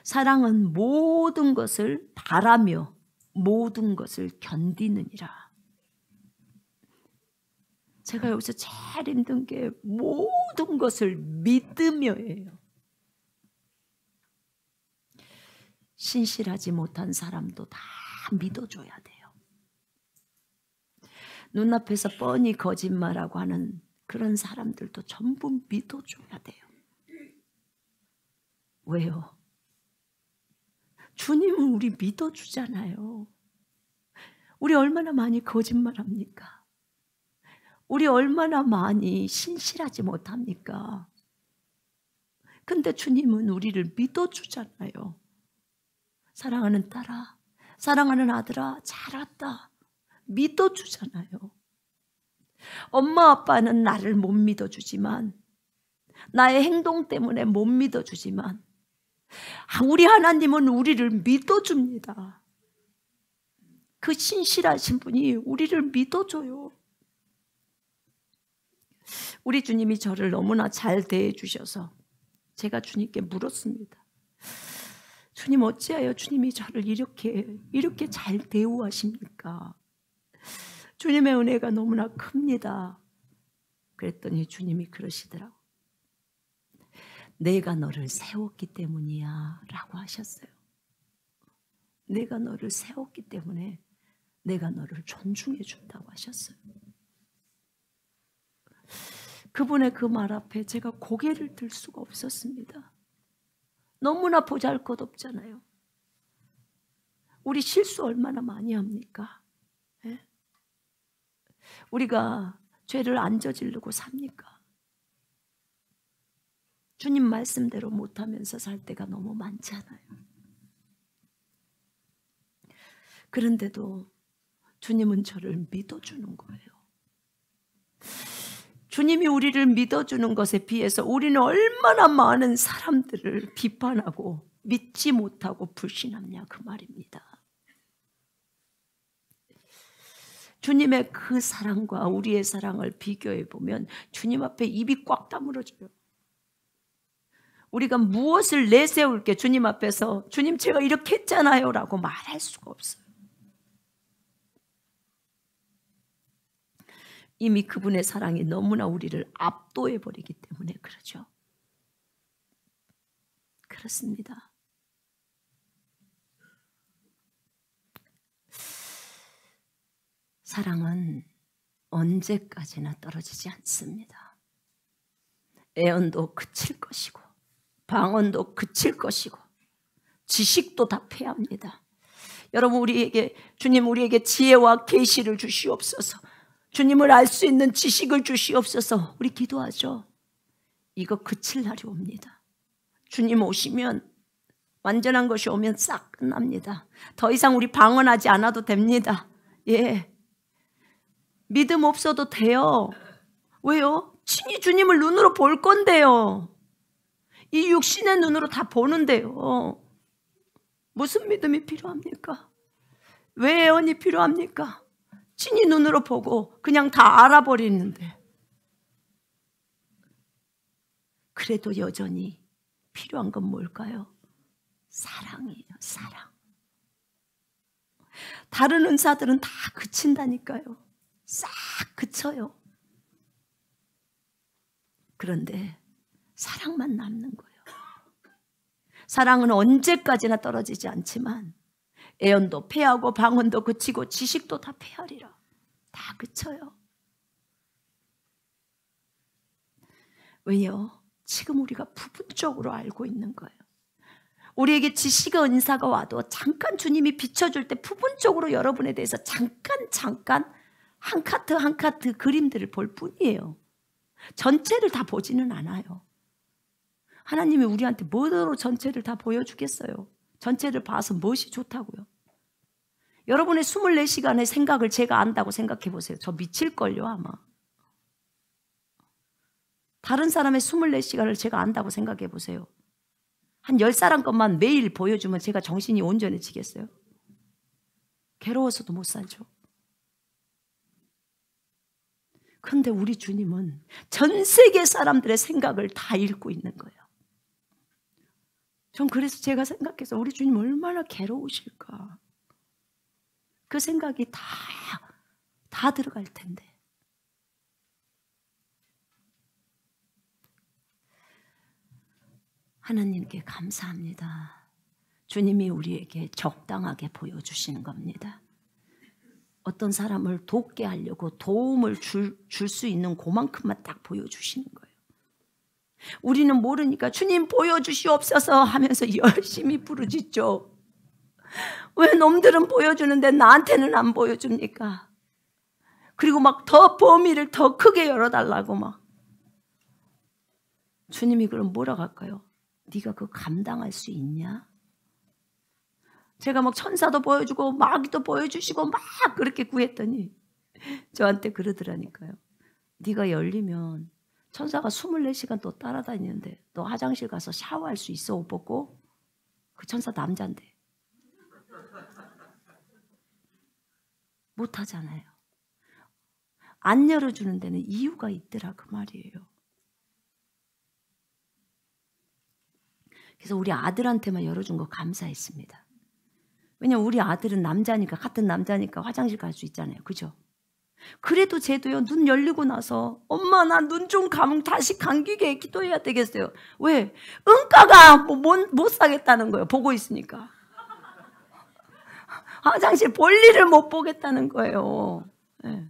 사랑은 모든 것을 바라며 모든 것을 견디느니라. 제가 여기서 제일 힘든 게 모든 것을 믿으며예요. 신실하지 못한 사람도 다 믿어줘야 돼요. 눈앞에서 뻔히 거짓말하고 하는 그런 사람들도 전부 믿어줘야 돼요. 왜요? 주님은 우리 믿어주잖아요. 우리 얼마나 많이 거짓말합니까? 우리 얼마나 많이 신실하지 못합니까? 근데 주님은 우리를 믿어주잖아요. 사랑하는 딸아, 사랑하는 아들아, 잘 왔다. 믿어주잖아요. 엄마 아빠는 나를 못 믿어주지만, 나의 행동 때문에 못 믿어주지만 우리 하나님은 우리를 믿어줍니다. 그 신실하신 분이 우리를 믿어줘요. 우리 주님이 저를 너무나 잘 대해주셔서 제가 주님께 물었습니다. 주님, 어찌하여 주님이 저를 이렇게 잘 대우하십니까? 주님의 은혜가 너무나 큽니다. 그랬더니 주님이 그러시더라고. 내가 너를 세웠기 때문이야 라고 하셨어요. 내가 너를 세웠기 때문에 내가 너를 존중해 준다고 하셨어요. 그분의 그 말 앞에 제가 고개를 들 수가 없었습니다. 너무나 보잘것없잖아요. 우리 실수 얼마나 많이 합니까? 예? 우리가 죄를 안 저지르고 삽니까? 주님 말씀대로 못하면서 살 때가 너무 많잖아요. 그런데도 주님은 저를 믿어주는 거예요. 주님이 우리를 믿어주는 것에 비해서 우리는 얼마나 많은 사람들을 비판하고 믿지 못하고 불신하냐 그 말입니다. 주님의 그 사랑과 우리의 사랑을 비교해 보면 주님 앞에 입이 꽉 다물어져요. 우리가 무엇을 내세울 게 주님 앞에서 주님 제가 이렇게 했잖아요 라고 말할 수가 없어요. 이미 그분의 사랑이 너무나 우리를 압도해 버리기 때문에 그러죠. 그렇습니다. 사랑은 언제까지나 떨어지지 않습니다. 애언도 그칠 것이고 방언도 그칠 것이고 지식도 다 패합니다. 여러분, 주님 우리에게 지혜와 계시를 주시옵소서. 주님을 알 수 있는 지식을 주시옵소서. 우리 기도하죠. 이거 그칠 날이 옵니다. 주님 오시면, 완전한 것이 오면 싹 끝납니다. 더 이상 우리 방언하지 않아도 됩니다. 예, 믿음 없어도 돼요. 왜요? 친히 주님을 눈으로 볼 건데요. 이 육신의 눈으로 다 보는데요. 무슨 믿음이 필요합니까? 왜 예언이 필요합니까? 친히 눈으로 보고 그냥 다 알아버리는데. 그래도 여전히 필요한 건 뭘까요? 사랑이에요. 사랑. 다른 은사들은 다 그친다니까요. 싹 그쳐요. 그런데 사랑만 남는 거예요. 사랑은 언제까지나 떨어지지 않지만 애언도 패하고 방언도 그치고 지식도 다 패하리라. 다 그쳐요. 왜요? 지금 우리가 부분적으로 알고 있는 거예요. 우리에게 지식의 은사가 와도 잠깐 주님이 비춰줄 때 부분적으로 여러분에 대해서 잠깐 한 카트 한 카트 그림들을 볼 뿐이에요. 전체를 다 보지는 않아요. 하나님이 우리한테 뭐로 전체를 다 보여주겠어요? 전체를 봐서 무엇이 좋다고요? 여러분의 24시간의 생각을 제가 안다고 생각해 보세요. 저 미칠걸요 아마. 다른 사람의 24시간을 제가 안다고 생각해 보세요. 한 10사람 것만 매일 보여주면 제가 정신이 온전해지겠어요? 괴로워서도 못 살죠. 그런데 우리 주님은 전 세계 사람들의 생각을 다 읽고 있는 거예요. 전 그래서 제가 생각해서 우리 주님 얼마나 괴로우실까. 그 생각이 다 들어갈 텐데. 하나님께 감사합니다. 주님이 우리에게 적당하게 보여주시는 겁니다. 어떤 사람을 돕게 하려고 도움을 줄 수 있는 그만큼만 딱 보여주시는 거예요. 우리는 모르니까 주님 보여주시옵소서 하면서 열심히 부르짖죠. 왜 놈들은 보여주는데 나한테는 안 보여줍니까? 그리고 막 더 범위를 더 크게 열어달라고 막. 주님이 그럼 뭐라고 할까요? 네가 그거 감당할 수 있냐? 제가 막 천사도 보여주고 마귀도 보여주시고 막 그렇게 구했더니 저한테 그러더라니까요. 네가 열리면 천사가 24시간 또 따라다니는데 너 화장실 가서 샤워할 수 있어? 옷 벗고? 그 천사 남잔데. 못하잖아요. 안 열어주는 데는 이유가 있더라 그 말이에요. 그래서 우리 아들한테만 열어준 거 감사했습니다. 왜냐면 우리 아들은 남자니까, 같은 남자니까 화장실 갈 수 있잖아요. 그죠? 그래도 쟤도요, 눈 열리고 나서 엄마 나 눈 좀 감으면 다시 감기게 기도해야 되겠어요. 왜? 응가가 못 사겠다는 거예요. 보고 있으니까. 화장실 볼일을 못 보겠다는 거예요. 네.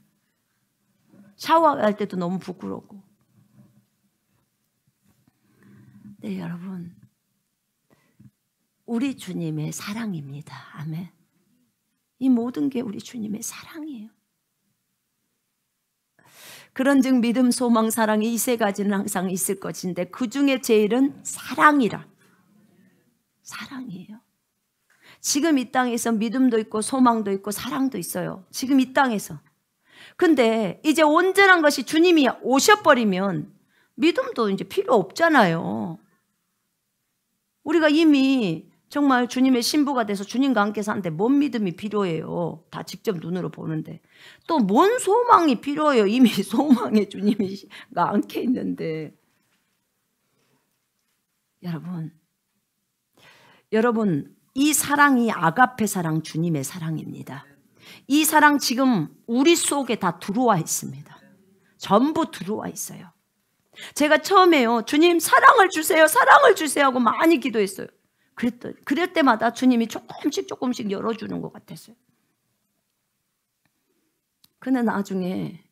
샤워할 때도 너무 부끄럽고. 네, 여러분. 우리 주님의 사랑입니다. 아멘. 이 모든 게 우리 주님의 사랑이에요. 그런즉 믿음, 소망, 사랑이 이 세 가지는 항상 있을 것인데 그 중에 제일은 사랑이라. 사랑이에요. 지금 이 땅에서 믿음도 있고 소망도 있고 사랑도 있어요. 지금 이 땅에서. 근데 이제 온전한 것이 주님이 오셔버리면 믿음도 이제 필요 없잖아요. 우리가 이미 정말 주님의 신부가 돼서 주님과 함께 사는데 뭔 믿음이 필요해요. 다 직접 눈으로 보는데. 또 뭔 소망이 필요해요. 이미 소망에 주님이가 안겨 있는데. 여러분 이 사랑이 아가페 사랑, 주님의 사랑입니다. 이 사랑 지금 우리 속에 다 들어와 있습니다. 전부 들어와 있어요. 제가 처음에요, 주님 사랑을 주세요, 사랑을 주세요 하고 많이 기도했어요. 그럴 때마다 주님이 조금씩 열어주는 것 같았어요. 근데 나중에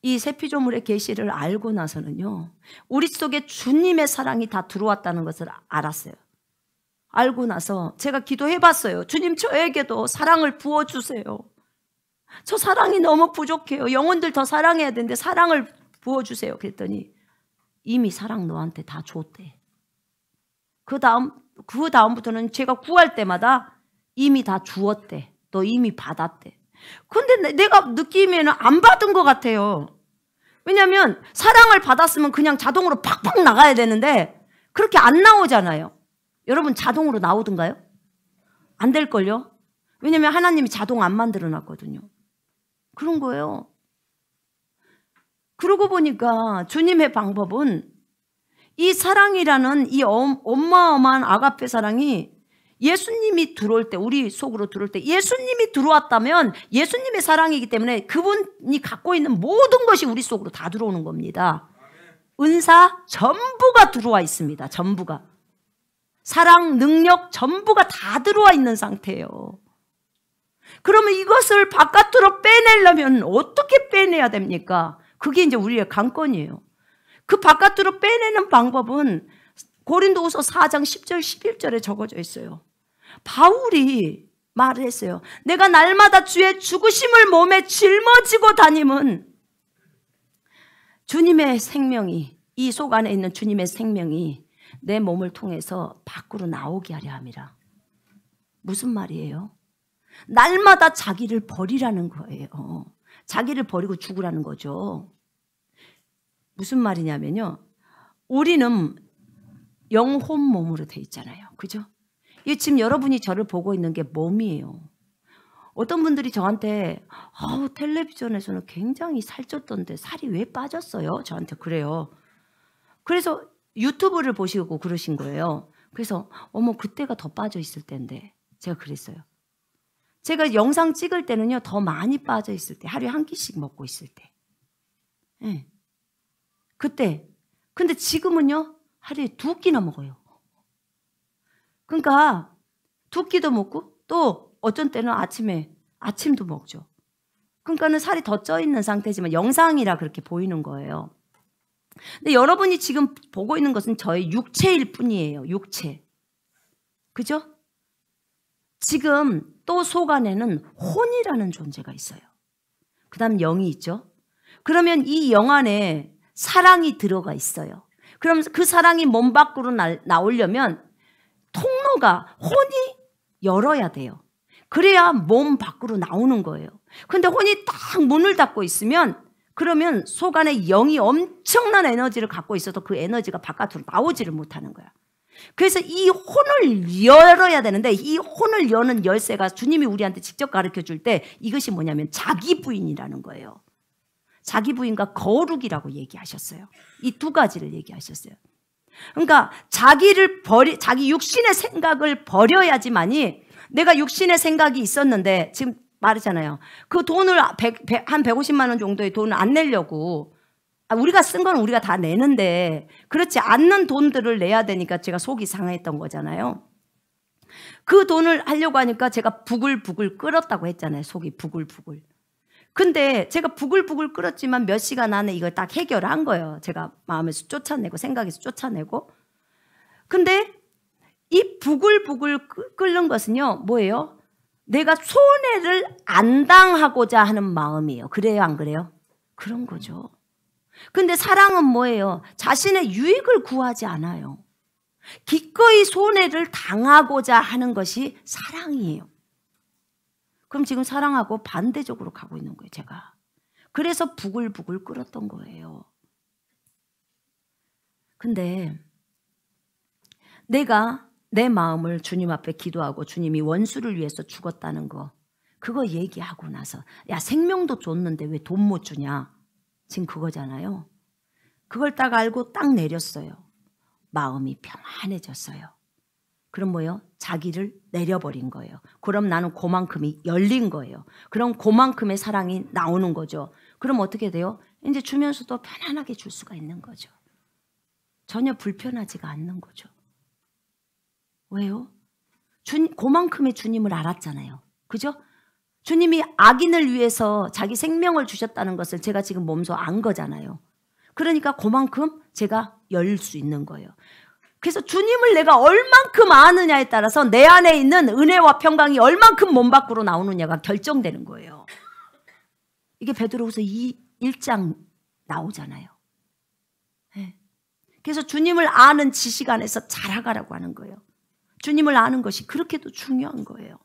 이 새 피조물의 계시를 알고 나서는요, 우리 속에 주님의 사랑이 다 들어왔다는 것을 알았어요. 알고 나서 제가 기도해봤어요. 주님 저에게도 사랑을 부어주세요. 저 사랑이 너무 부족해요. 영혼들 더 사랑해야 되는데 사랑을 부어주세요. 그랬더니 이미 사랑 너한테 다 줬대. 그 다음부터는 제가 구할 때마다 이미 다 주었대. 너 이미 받았대. 근데 내가 느끼면 안 받은 것 같아요. 왜냐하면 사랑을 받았으면 그냥 자동으로 팍팍 나가야 되는데 그렇게 안 나오잖아요. 여러분 자동으로 나오던가요? 안 될걸요? 왜냐하면 하나님이 자동 안 만들어 놨거든요. 그런 거예요. 그러고 보니까 주님의 방법은 이 사랑이라는 이 어마어마한 아가페 사랑이 예수님이 들어올 때, 우리 속으로 들어올 때 예수님이 들어왔다면 예수님의 사랑이기 때문에 그분이 갖고 있는 모든 것이 우리 속으로 다 들어오는 겁니다. 은사 전부가 들어와 있습니다. 전부가. 사랑, 능력 전부가 다 들어와 있는 상태예요. 그러면 이것을 바깥으로 빼내려면 어떻게 빼내야 됩니까? 그게 이제 우리의 관건이에요. 그 바깥으로 빼내는 방법은 고린도후서 4장 10절 11절에 적어져 있어요. 바울이 말을 했어요. 내가 날마다 주의 죽으심을 몸에 짊어지고 다님은 주님의 생명이, 이 속 안에 있는 주님의 생명이 내 몸을 통해서 밖으로 나오게 하려 함이라. 무슨 말이에요? 날마다 자기를 버리라는 거예요. 자기를 버리고 죽으라는 거죠. 무슨 말이냐면요, 우리는 영혼 몸으로 돼 있잖아요. 그죠? 이 지금 여러분이 저를 보고 있는 게 몸이에요. 어떤 분들이 저한테 텔레비전에서는 굉장히 살쪘던데 살이 왜 빠졌어요? 저한테 그래요. 그래서 유튜브를 보시고 그러신 거예요. 그래서 어머 그때가 더 빠져 있을 때인데 제가 그랬어요. 제가 영상 찍을 때는요 더 많이 빠져 있을 때, 하루에 한 끼씩 먹고 있을 때. 네. 그때. 근데 지금은요 하루에 2끼나 먹어요. 그러니까 2끼도 먹고 또 어쩐 때는 아침도 먹죠. 그러니까는 살이 더 쪄 있는 상태지만 영상이라 그렇게 보이는 거예요. 근데 여러분이 지금 보고 있는 것은 저의 육체일 뿐이에요. 육체. 그죠? 지금 또 속 안에는 혼이라는 존재가 있어요. 그 다음 영이 있죠. 그러면 이 영 안에 사랑이 들어가 있어요. 그럼 그 사랑이 몸 밖으로 나오려면 통로가, 혼이 열어야 돼요. 그래야 몸 밖으로 나오는 거예요. 근데 혼이 딱 문을 닫고 있으면 그러면 속 안에 영이 엄청난 에너지를 갖고 있어도 그 에너지가 바깥으로 나오지를 못하는 거야. 그래서 이 혼을 열어야 되는데 이 혼을 여는 열쇠가 주님이 우리한테 직접 가르쳐 줄 때 이것이 뭐냐면 자기 부인이라는 거예요. 자기 부인과 거룩이라고 얘기하셨어요. 이 두 가지를 얘기하셨어요. 그러니까 자기 육신의 생각을 버려야지만이, 내가 육신의 생각이 있었는데 지금 말했잖아요. 그 돈을 한 150만 원 정도의 돈을 안 내려고, 우리가 쓴 건 우리가 다 내는데 그렇지 않는 돈들을 내야 되니까 제가 속이 상했던 거잖아요. 그 돈을 하려고 하니까 제가 부글부글 끓었다고 했잖아요. 속이 부글부글. 근데 제가 부글부글 끓었지만 몇 시간 안에 이걸 딱 해결한 거예요. 제가 마음에서 쫓아내고 생각에서 쫓아내고. 근데 이 부글부글 끓는 것은요, 뭐예요? 내가 손해를 안 당하고자 하는 마음이에요. 그래요, 안 그래요? 그런 거죠. 근데 사랑은 뭐예요? 자신의 유익을 구하지 않아요. 기꺼이 손해를 당하고자 하는 것이 사랑이에요. 그럼 지금 사랑하고 반대쪽으로 가고 있는 거예요, 제가. 그래서 부글부글 끓었던 거예요. 근데 내가 내 마음을 주님 앞에 기도하고 주님이 원수를 위해서 죽었다는 거, 그거 얘기하고 나서, 야, 생명도 줬는데 왜 돈 못 주냐? 지금 그거잖아요. 그걸 딱 알고 딱 내렸어요. 마음이 평안해졌어요. 그럼 뭐예요? 자기를 내려버린 거예요. 그럼 나는 그만큼이 열린 거예요. 그럼 그만큼의 사랑이 나오는 거죠. 그럼 어떻게 돼요? 이제 주면서도 편안하게 줄 수가 있는 거죠. 전혀 불편하지가 않는 거죠. 왜요? 그만큼의 주님을 알았잖아요. 그죠? 주님이 악인을 위해서 자기 생명을 주셨다는 것을 제가 지금 몸소 안 거잖아요. 그러니까 그만큼 제가 열 수 있는 거예요. 그래서 주님을 내가 얼만큼 아느냐에 따라서 내 안에 있는 은혜와 평강이 얼만큼 몸 밖으로 나오느냐가 결정되는 거예요. 이게 베드로후서 1장 나오잖아요. 네. 그래서 주님을 아는 지식 안에서 자라가라고 하는 거예요. 주님을 아는 것이 그렇게도 중요한 거예요.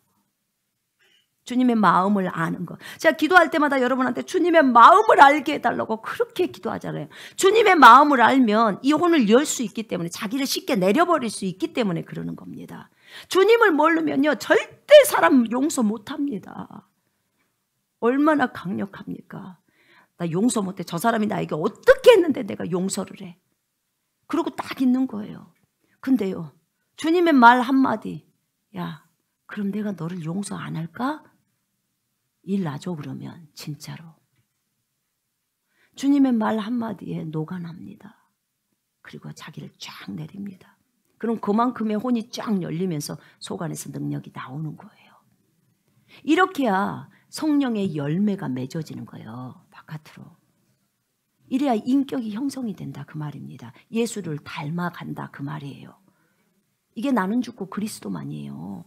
주님의 마음을 아는 것. 제가 기도할 때마다 여러분한테 주님의 마음을 알게 해달라고 그렇게 기도하잖아요. 주님의 마음을 알면 이 혼을 열 수 있기 때문에, 자기를 쉽게 내려버릴 수 있기 때문에 그러는 겁니다. 주님을 모르면요, 절대 사람 용서 못합니다. 얼마나 강력합니까? 나 용서 못해. 저 사람이 나에게 어떻게 했는데 내가 용서를 해. 그러고 딱 있는 거예요. 근데요, 주님의 말 한마디, 야, 그럼 내가 너를 용서 안 할까? 일 나죠. 그러면 진짜로 주님의 말 한마디에 녹아납니다. 그리고 자기를 쫙 내립니다. 그럼 그만큼의 혼이 쫙 열리면서 속 안에서 능력이 나오는 거예요. 이렇게야 성령의 열매가 맺어지는 거예요. 바깥으로. 이래야 인격이 형성이 된다 그 말입니다. 예수를 닮아간다 그 말이에요. 이게 나는 죽고 그리스도만이에요.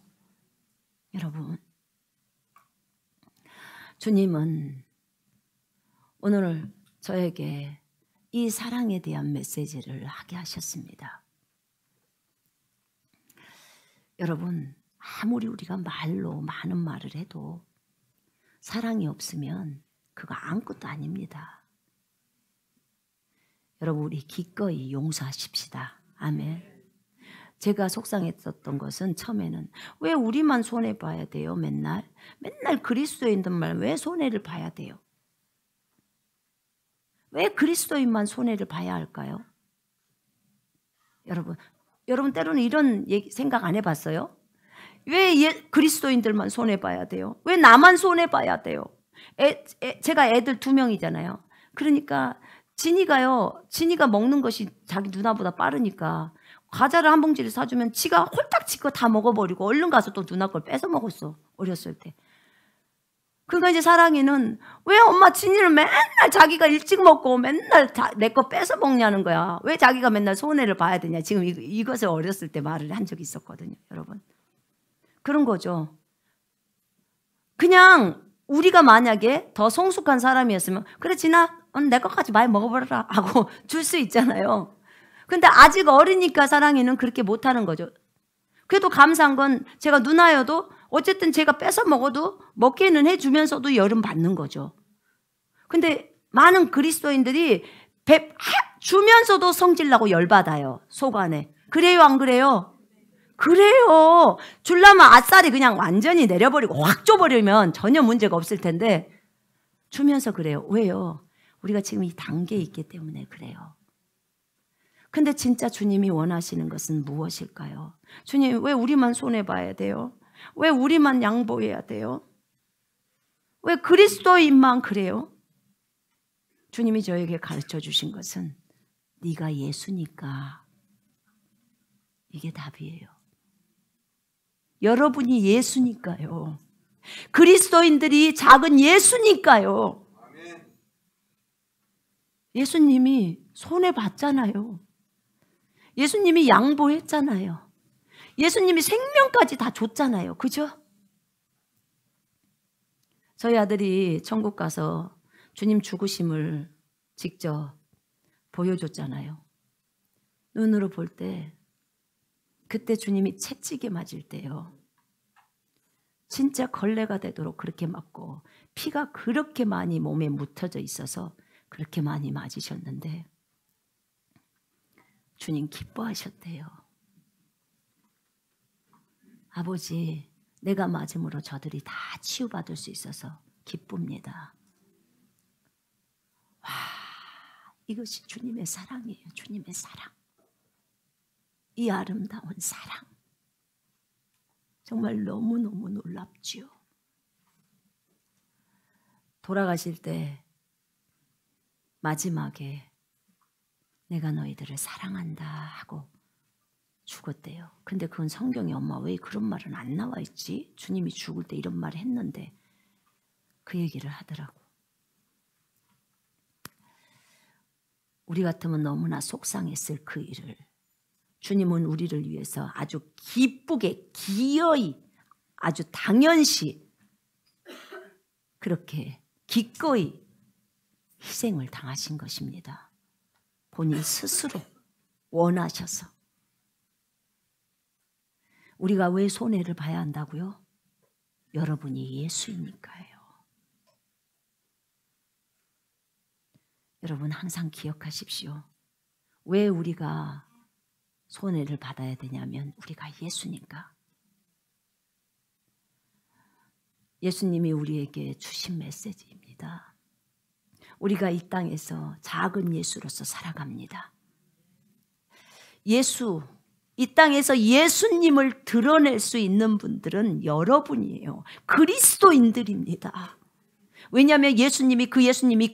여러분, 주님은 오늘 저에게 이 사랑에 대한 메시지를 하게 하셨습니다. 여러분, 아무리 우리가 말로 많은 말을 해도 사랑이 없으면 그거 아무것도 아닙니다. 여러분, 우리 기꺼이 용서하십시다. 아멘. 제가 속상했었던 것은 처음에는 왜 우리만 손해봐야 돼요? 맨날 그리스도인들만 왜 손해를 봐야 돼요? 왜 그리스도인만 손해를 봐야 할까요? 여러분 때로는 이런 생각 안 해봤어요? 왜 그리스도인들만 손해봐야 돼요? 왜 나만 손해봐야 돼요? 제가 애들 2명이잖아요. 그러니까 진이가 먹는 것이 자기 누나보다 빠르니까 과자를 한 봉지를 사주면 지가 홀딱 지 거 다 먹어버리고 얼른 가서 또 누나 걸 뺏어 먹었어. 어렸을 때. 그러니까 이제 사랑이는 왜 엄마 진이는 맨날 자기가 일찍 먹고 맨날 내 거 뺏어 먹냐는 거야. 왜 자기가 맨날 손해를 봐야 되냐. 지금 이것을 어렸을 때 말을 한 적이 있었거든요. 여러분. 그런 거죠. 그냥 우리가 만약에 더 성숙한 사람이었으면 그래 진아 내 것까지 많이 먹어버려라 하고 줄 수 있잖아요. 근데 아직 어리니까 사랑이는 그렇게 못하는 거죠. 그래도 감사한 건 제가 누나여도 어쨌든 제가 뺏어 먹어도 먹기는 해주면서도 열은 받는 거죠. 근데 많은 그리스도인들이 주면서도 성질나고 열받아요. 속 안에. 그래요, 안 그래요? 그래요. 주려면 아싸리 그냥 완전히 내려버리고 확 줘버리면 전혀 문제가 없을 텐데 주면서 그래요. 왜요? 우리가 지금 이 단계에 있기 때문에 그래요. 근데 진짜 주님이 원하시는 것은 무엇일까요? 주님, 왜 우리만 손해봐야 돼요? 왜 우리만 양보해야 돼요? 왜 그리스도인만 그래요? 주님이 저에게 가르쳐 주신 것은 네가 예수니까. 이게 답이에요. 여러분이 예수니까요. 그리스도인들이 작은 예수니까요. 예수님이 손해봤잖아요. 예수님이 양보했잖아요. 예수님이 생명까지 다 줬잖아요. 그죠? 저희 아들이 천국 가서 주님 죽으심을 직접 보여줬잖아요. 눈으로 볼 때 그때 주님이 채찍에 맞을 때요. 진짜 걸레가 되도록 그렇게 맞고 피가 그렇게 많이 몸에 묻혀져 있어서 그렇게 많이 맞으셨는데 주님 기뻐하셨대요. 아버지, 내가 맞음으로 저들이 다 치유받을 수 있어서 기쁩니다. 와, 이것이 주님의 사랑이에요. 주님의 사랑. 이 아름다운 사랑. 정말 너무너무 놀랍지요. 돌아가실 때 마지막에 내가 너희들을 사랑한다 하고 죽었대요. 근데 그건 성경에 엄마 왜 그런 말은 안 나와 있지? 주님이 죽을 때 이런 말을 했는데 그 얘기를 하더라고. 우리 같으면 너무나 속상했을 그 일을 주님은 우리를 위해서 아주 기쁘게 기어이 아주 당연시 그렇게 기꺼이 희생을 당하신 것입니다. 본인 스스로 원하셔서. 우리가 왜 손해를 봐야 한다고요? 여러분이 예수이니까요. 여러분 항상 기억하십시오. 왜 우리가 손해를 받아야 되냐면 우리가 예수니까. 예수님이 우리에게 주신 메시지입니다. 우리가 이 땅에서 작은 예수로서 살아갑니다. 이 땅에서 예수님을 드러낼 수 있는 분들은 여러분이에요. 그리스도인들입니다. 왜냐하면 예수님이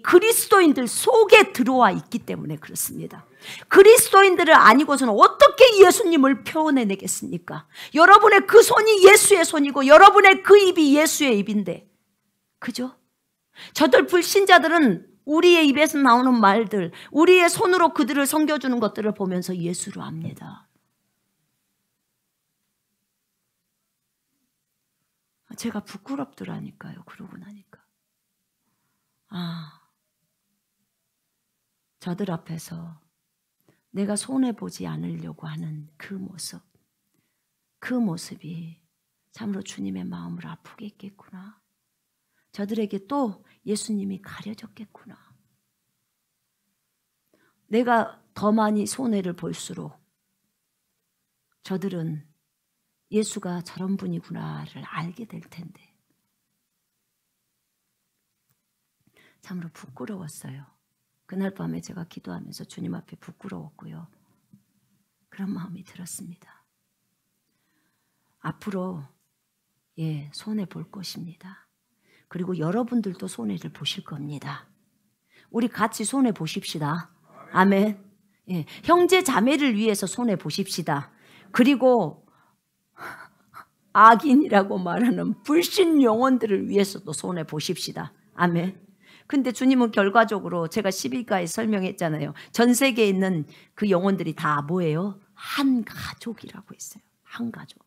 그리스도인들 속에 들어와 있기 때문에 그렇습니다. 그리스도인들을 아니고서는 어떻게 예수님을 표현해내겠습니까? 여러분의 그 손이 예수의 손이고 여러분의 그 입이 예수의 입인데, 그죠? 저들 불신자들은 우리의 입에서 나오는 말들, 우리의 손으로 그들을 섬겨주는 것들을 보면서 예수를 압니다. 제가 부끄럽더라니까요. 그러고 나니까. 저들 앞에서 내가 손해보지 않으려고 하는 그 모습이 참으로 주님의 마음을 아프게 했겠구나. 저들에게 또 예수님이 가려졌겠구나. 내가 더 많이 손해를 볼수록 저들은 예수가 저런 분이구나를 알게 될 텐데 참으로 부끄러웠어요. 그날 밤에 제가 기도하면서 주님 앞에 부끄러웠고요. 그런 마음이 들었습니다. 앞으로 손해 볼 것입니다. 그리고 여러분들도 손해를 보실 겁니다. 우리 같이 손해 보십시다. 아멘. 형제 자매를 위해서 손해 보십시다. 그리고 악인이라고 말하는 불신 영혼들을 위해서도 손해 보십시다. 아멘. 근데 주님은 결과적으로 제가 12가에 설명했잖아요. 전 세계에 있는 그 영혼들이 다 뭐예요? 한 가족이라고 했어요. 한 가족.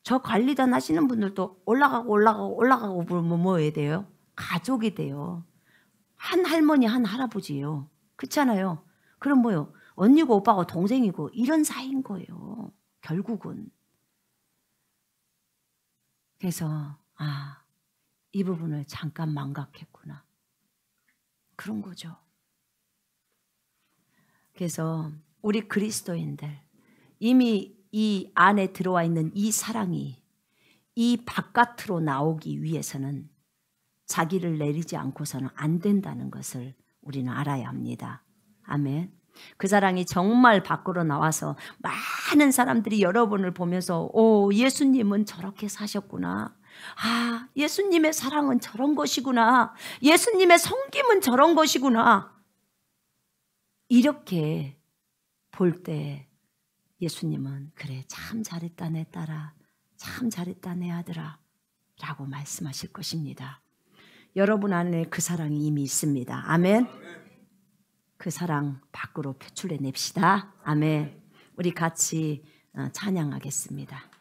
저 관리단 하시는 분들도 올라가고 보면 뭐 해야 돼요? 가족이 돼요. 한 할머니 한 할아버지예요. 그렇잖아요. 그럼 뭐요? 언니고 오빠고 동생이고 이런 사이인 거예요. 결국은. 그래서 이 부분을 잠깐 망각했구나. 그런 거죠. 그래서 우리 그리스도인들 이미 이 안에 들어와 있는 이 사랑이 이 바깥으로 나오기 위해서는 자기를 내리지 않고서는 안 된다는 것을 우리는 알아야 합니다. 아멘. 그 사랑이 정말 밖으로 나와서 많은 사람들이 여러분을 보면서 오, 예수님은 저렇게 사셨구나. 아, 예수님의 사랑은 저런 것이구나. 예수님의 섬김은 저런 것이구나. 이렇게 볼 때 예수님은 그래, 참 잘했다 내 딸아, 참 잘했다 내 아들아 라고 말씀하실 것입니다. 여러분 안에 그 사랑이 이미 있습니다. 아멘. 그 사랑 밖으로 표출해 냅시다. 아멘. 우리 같이 찬양하겠습니다.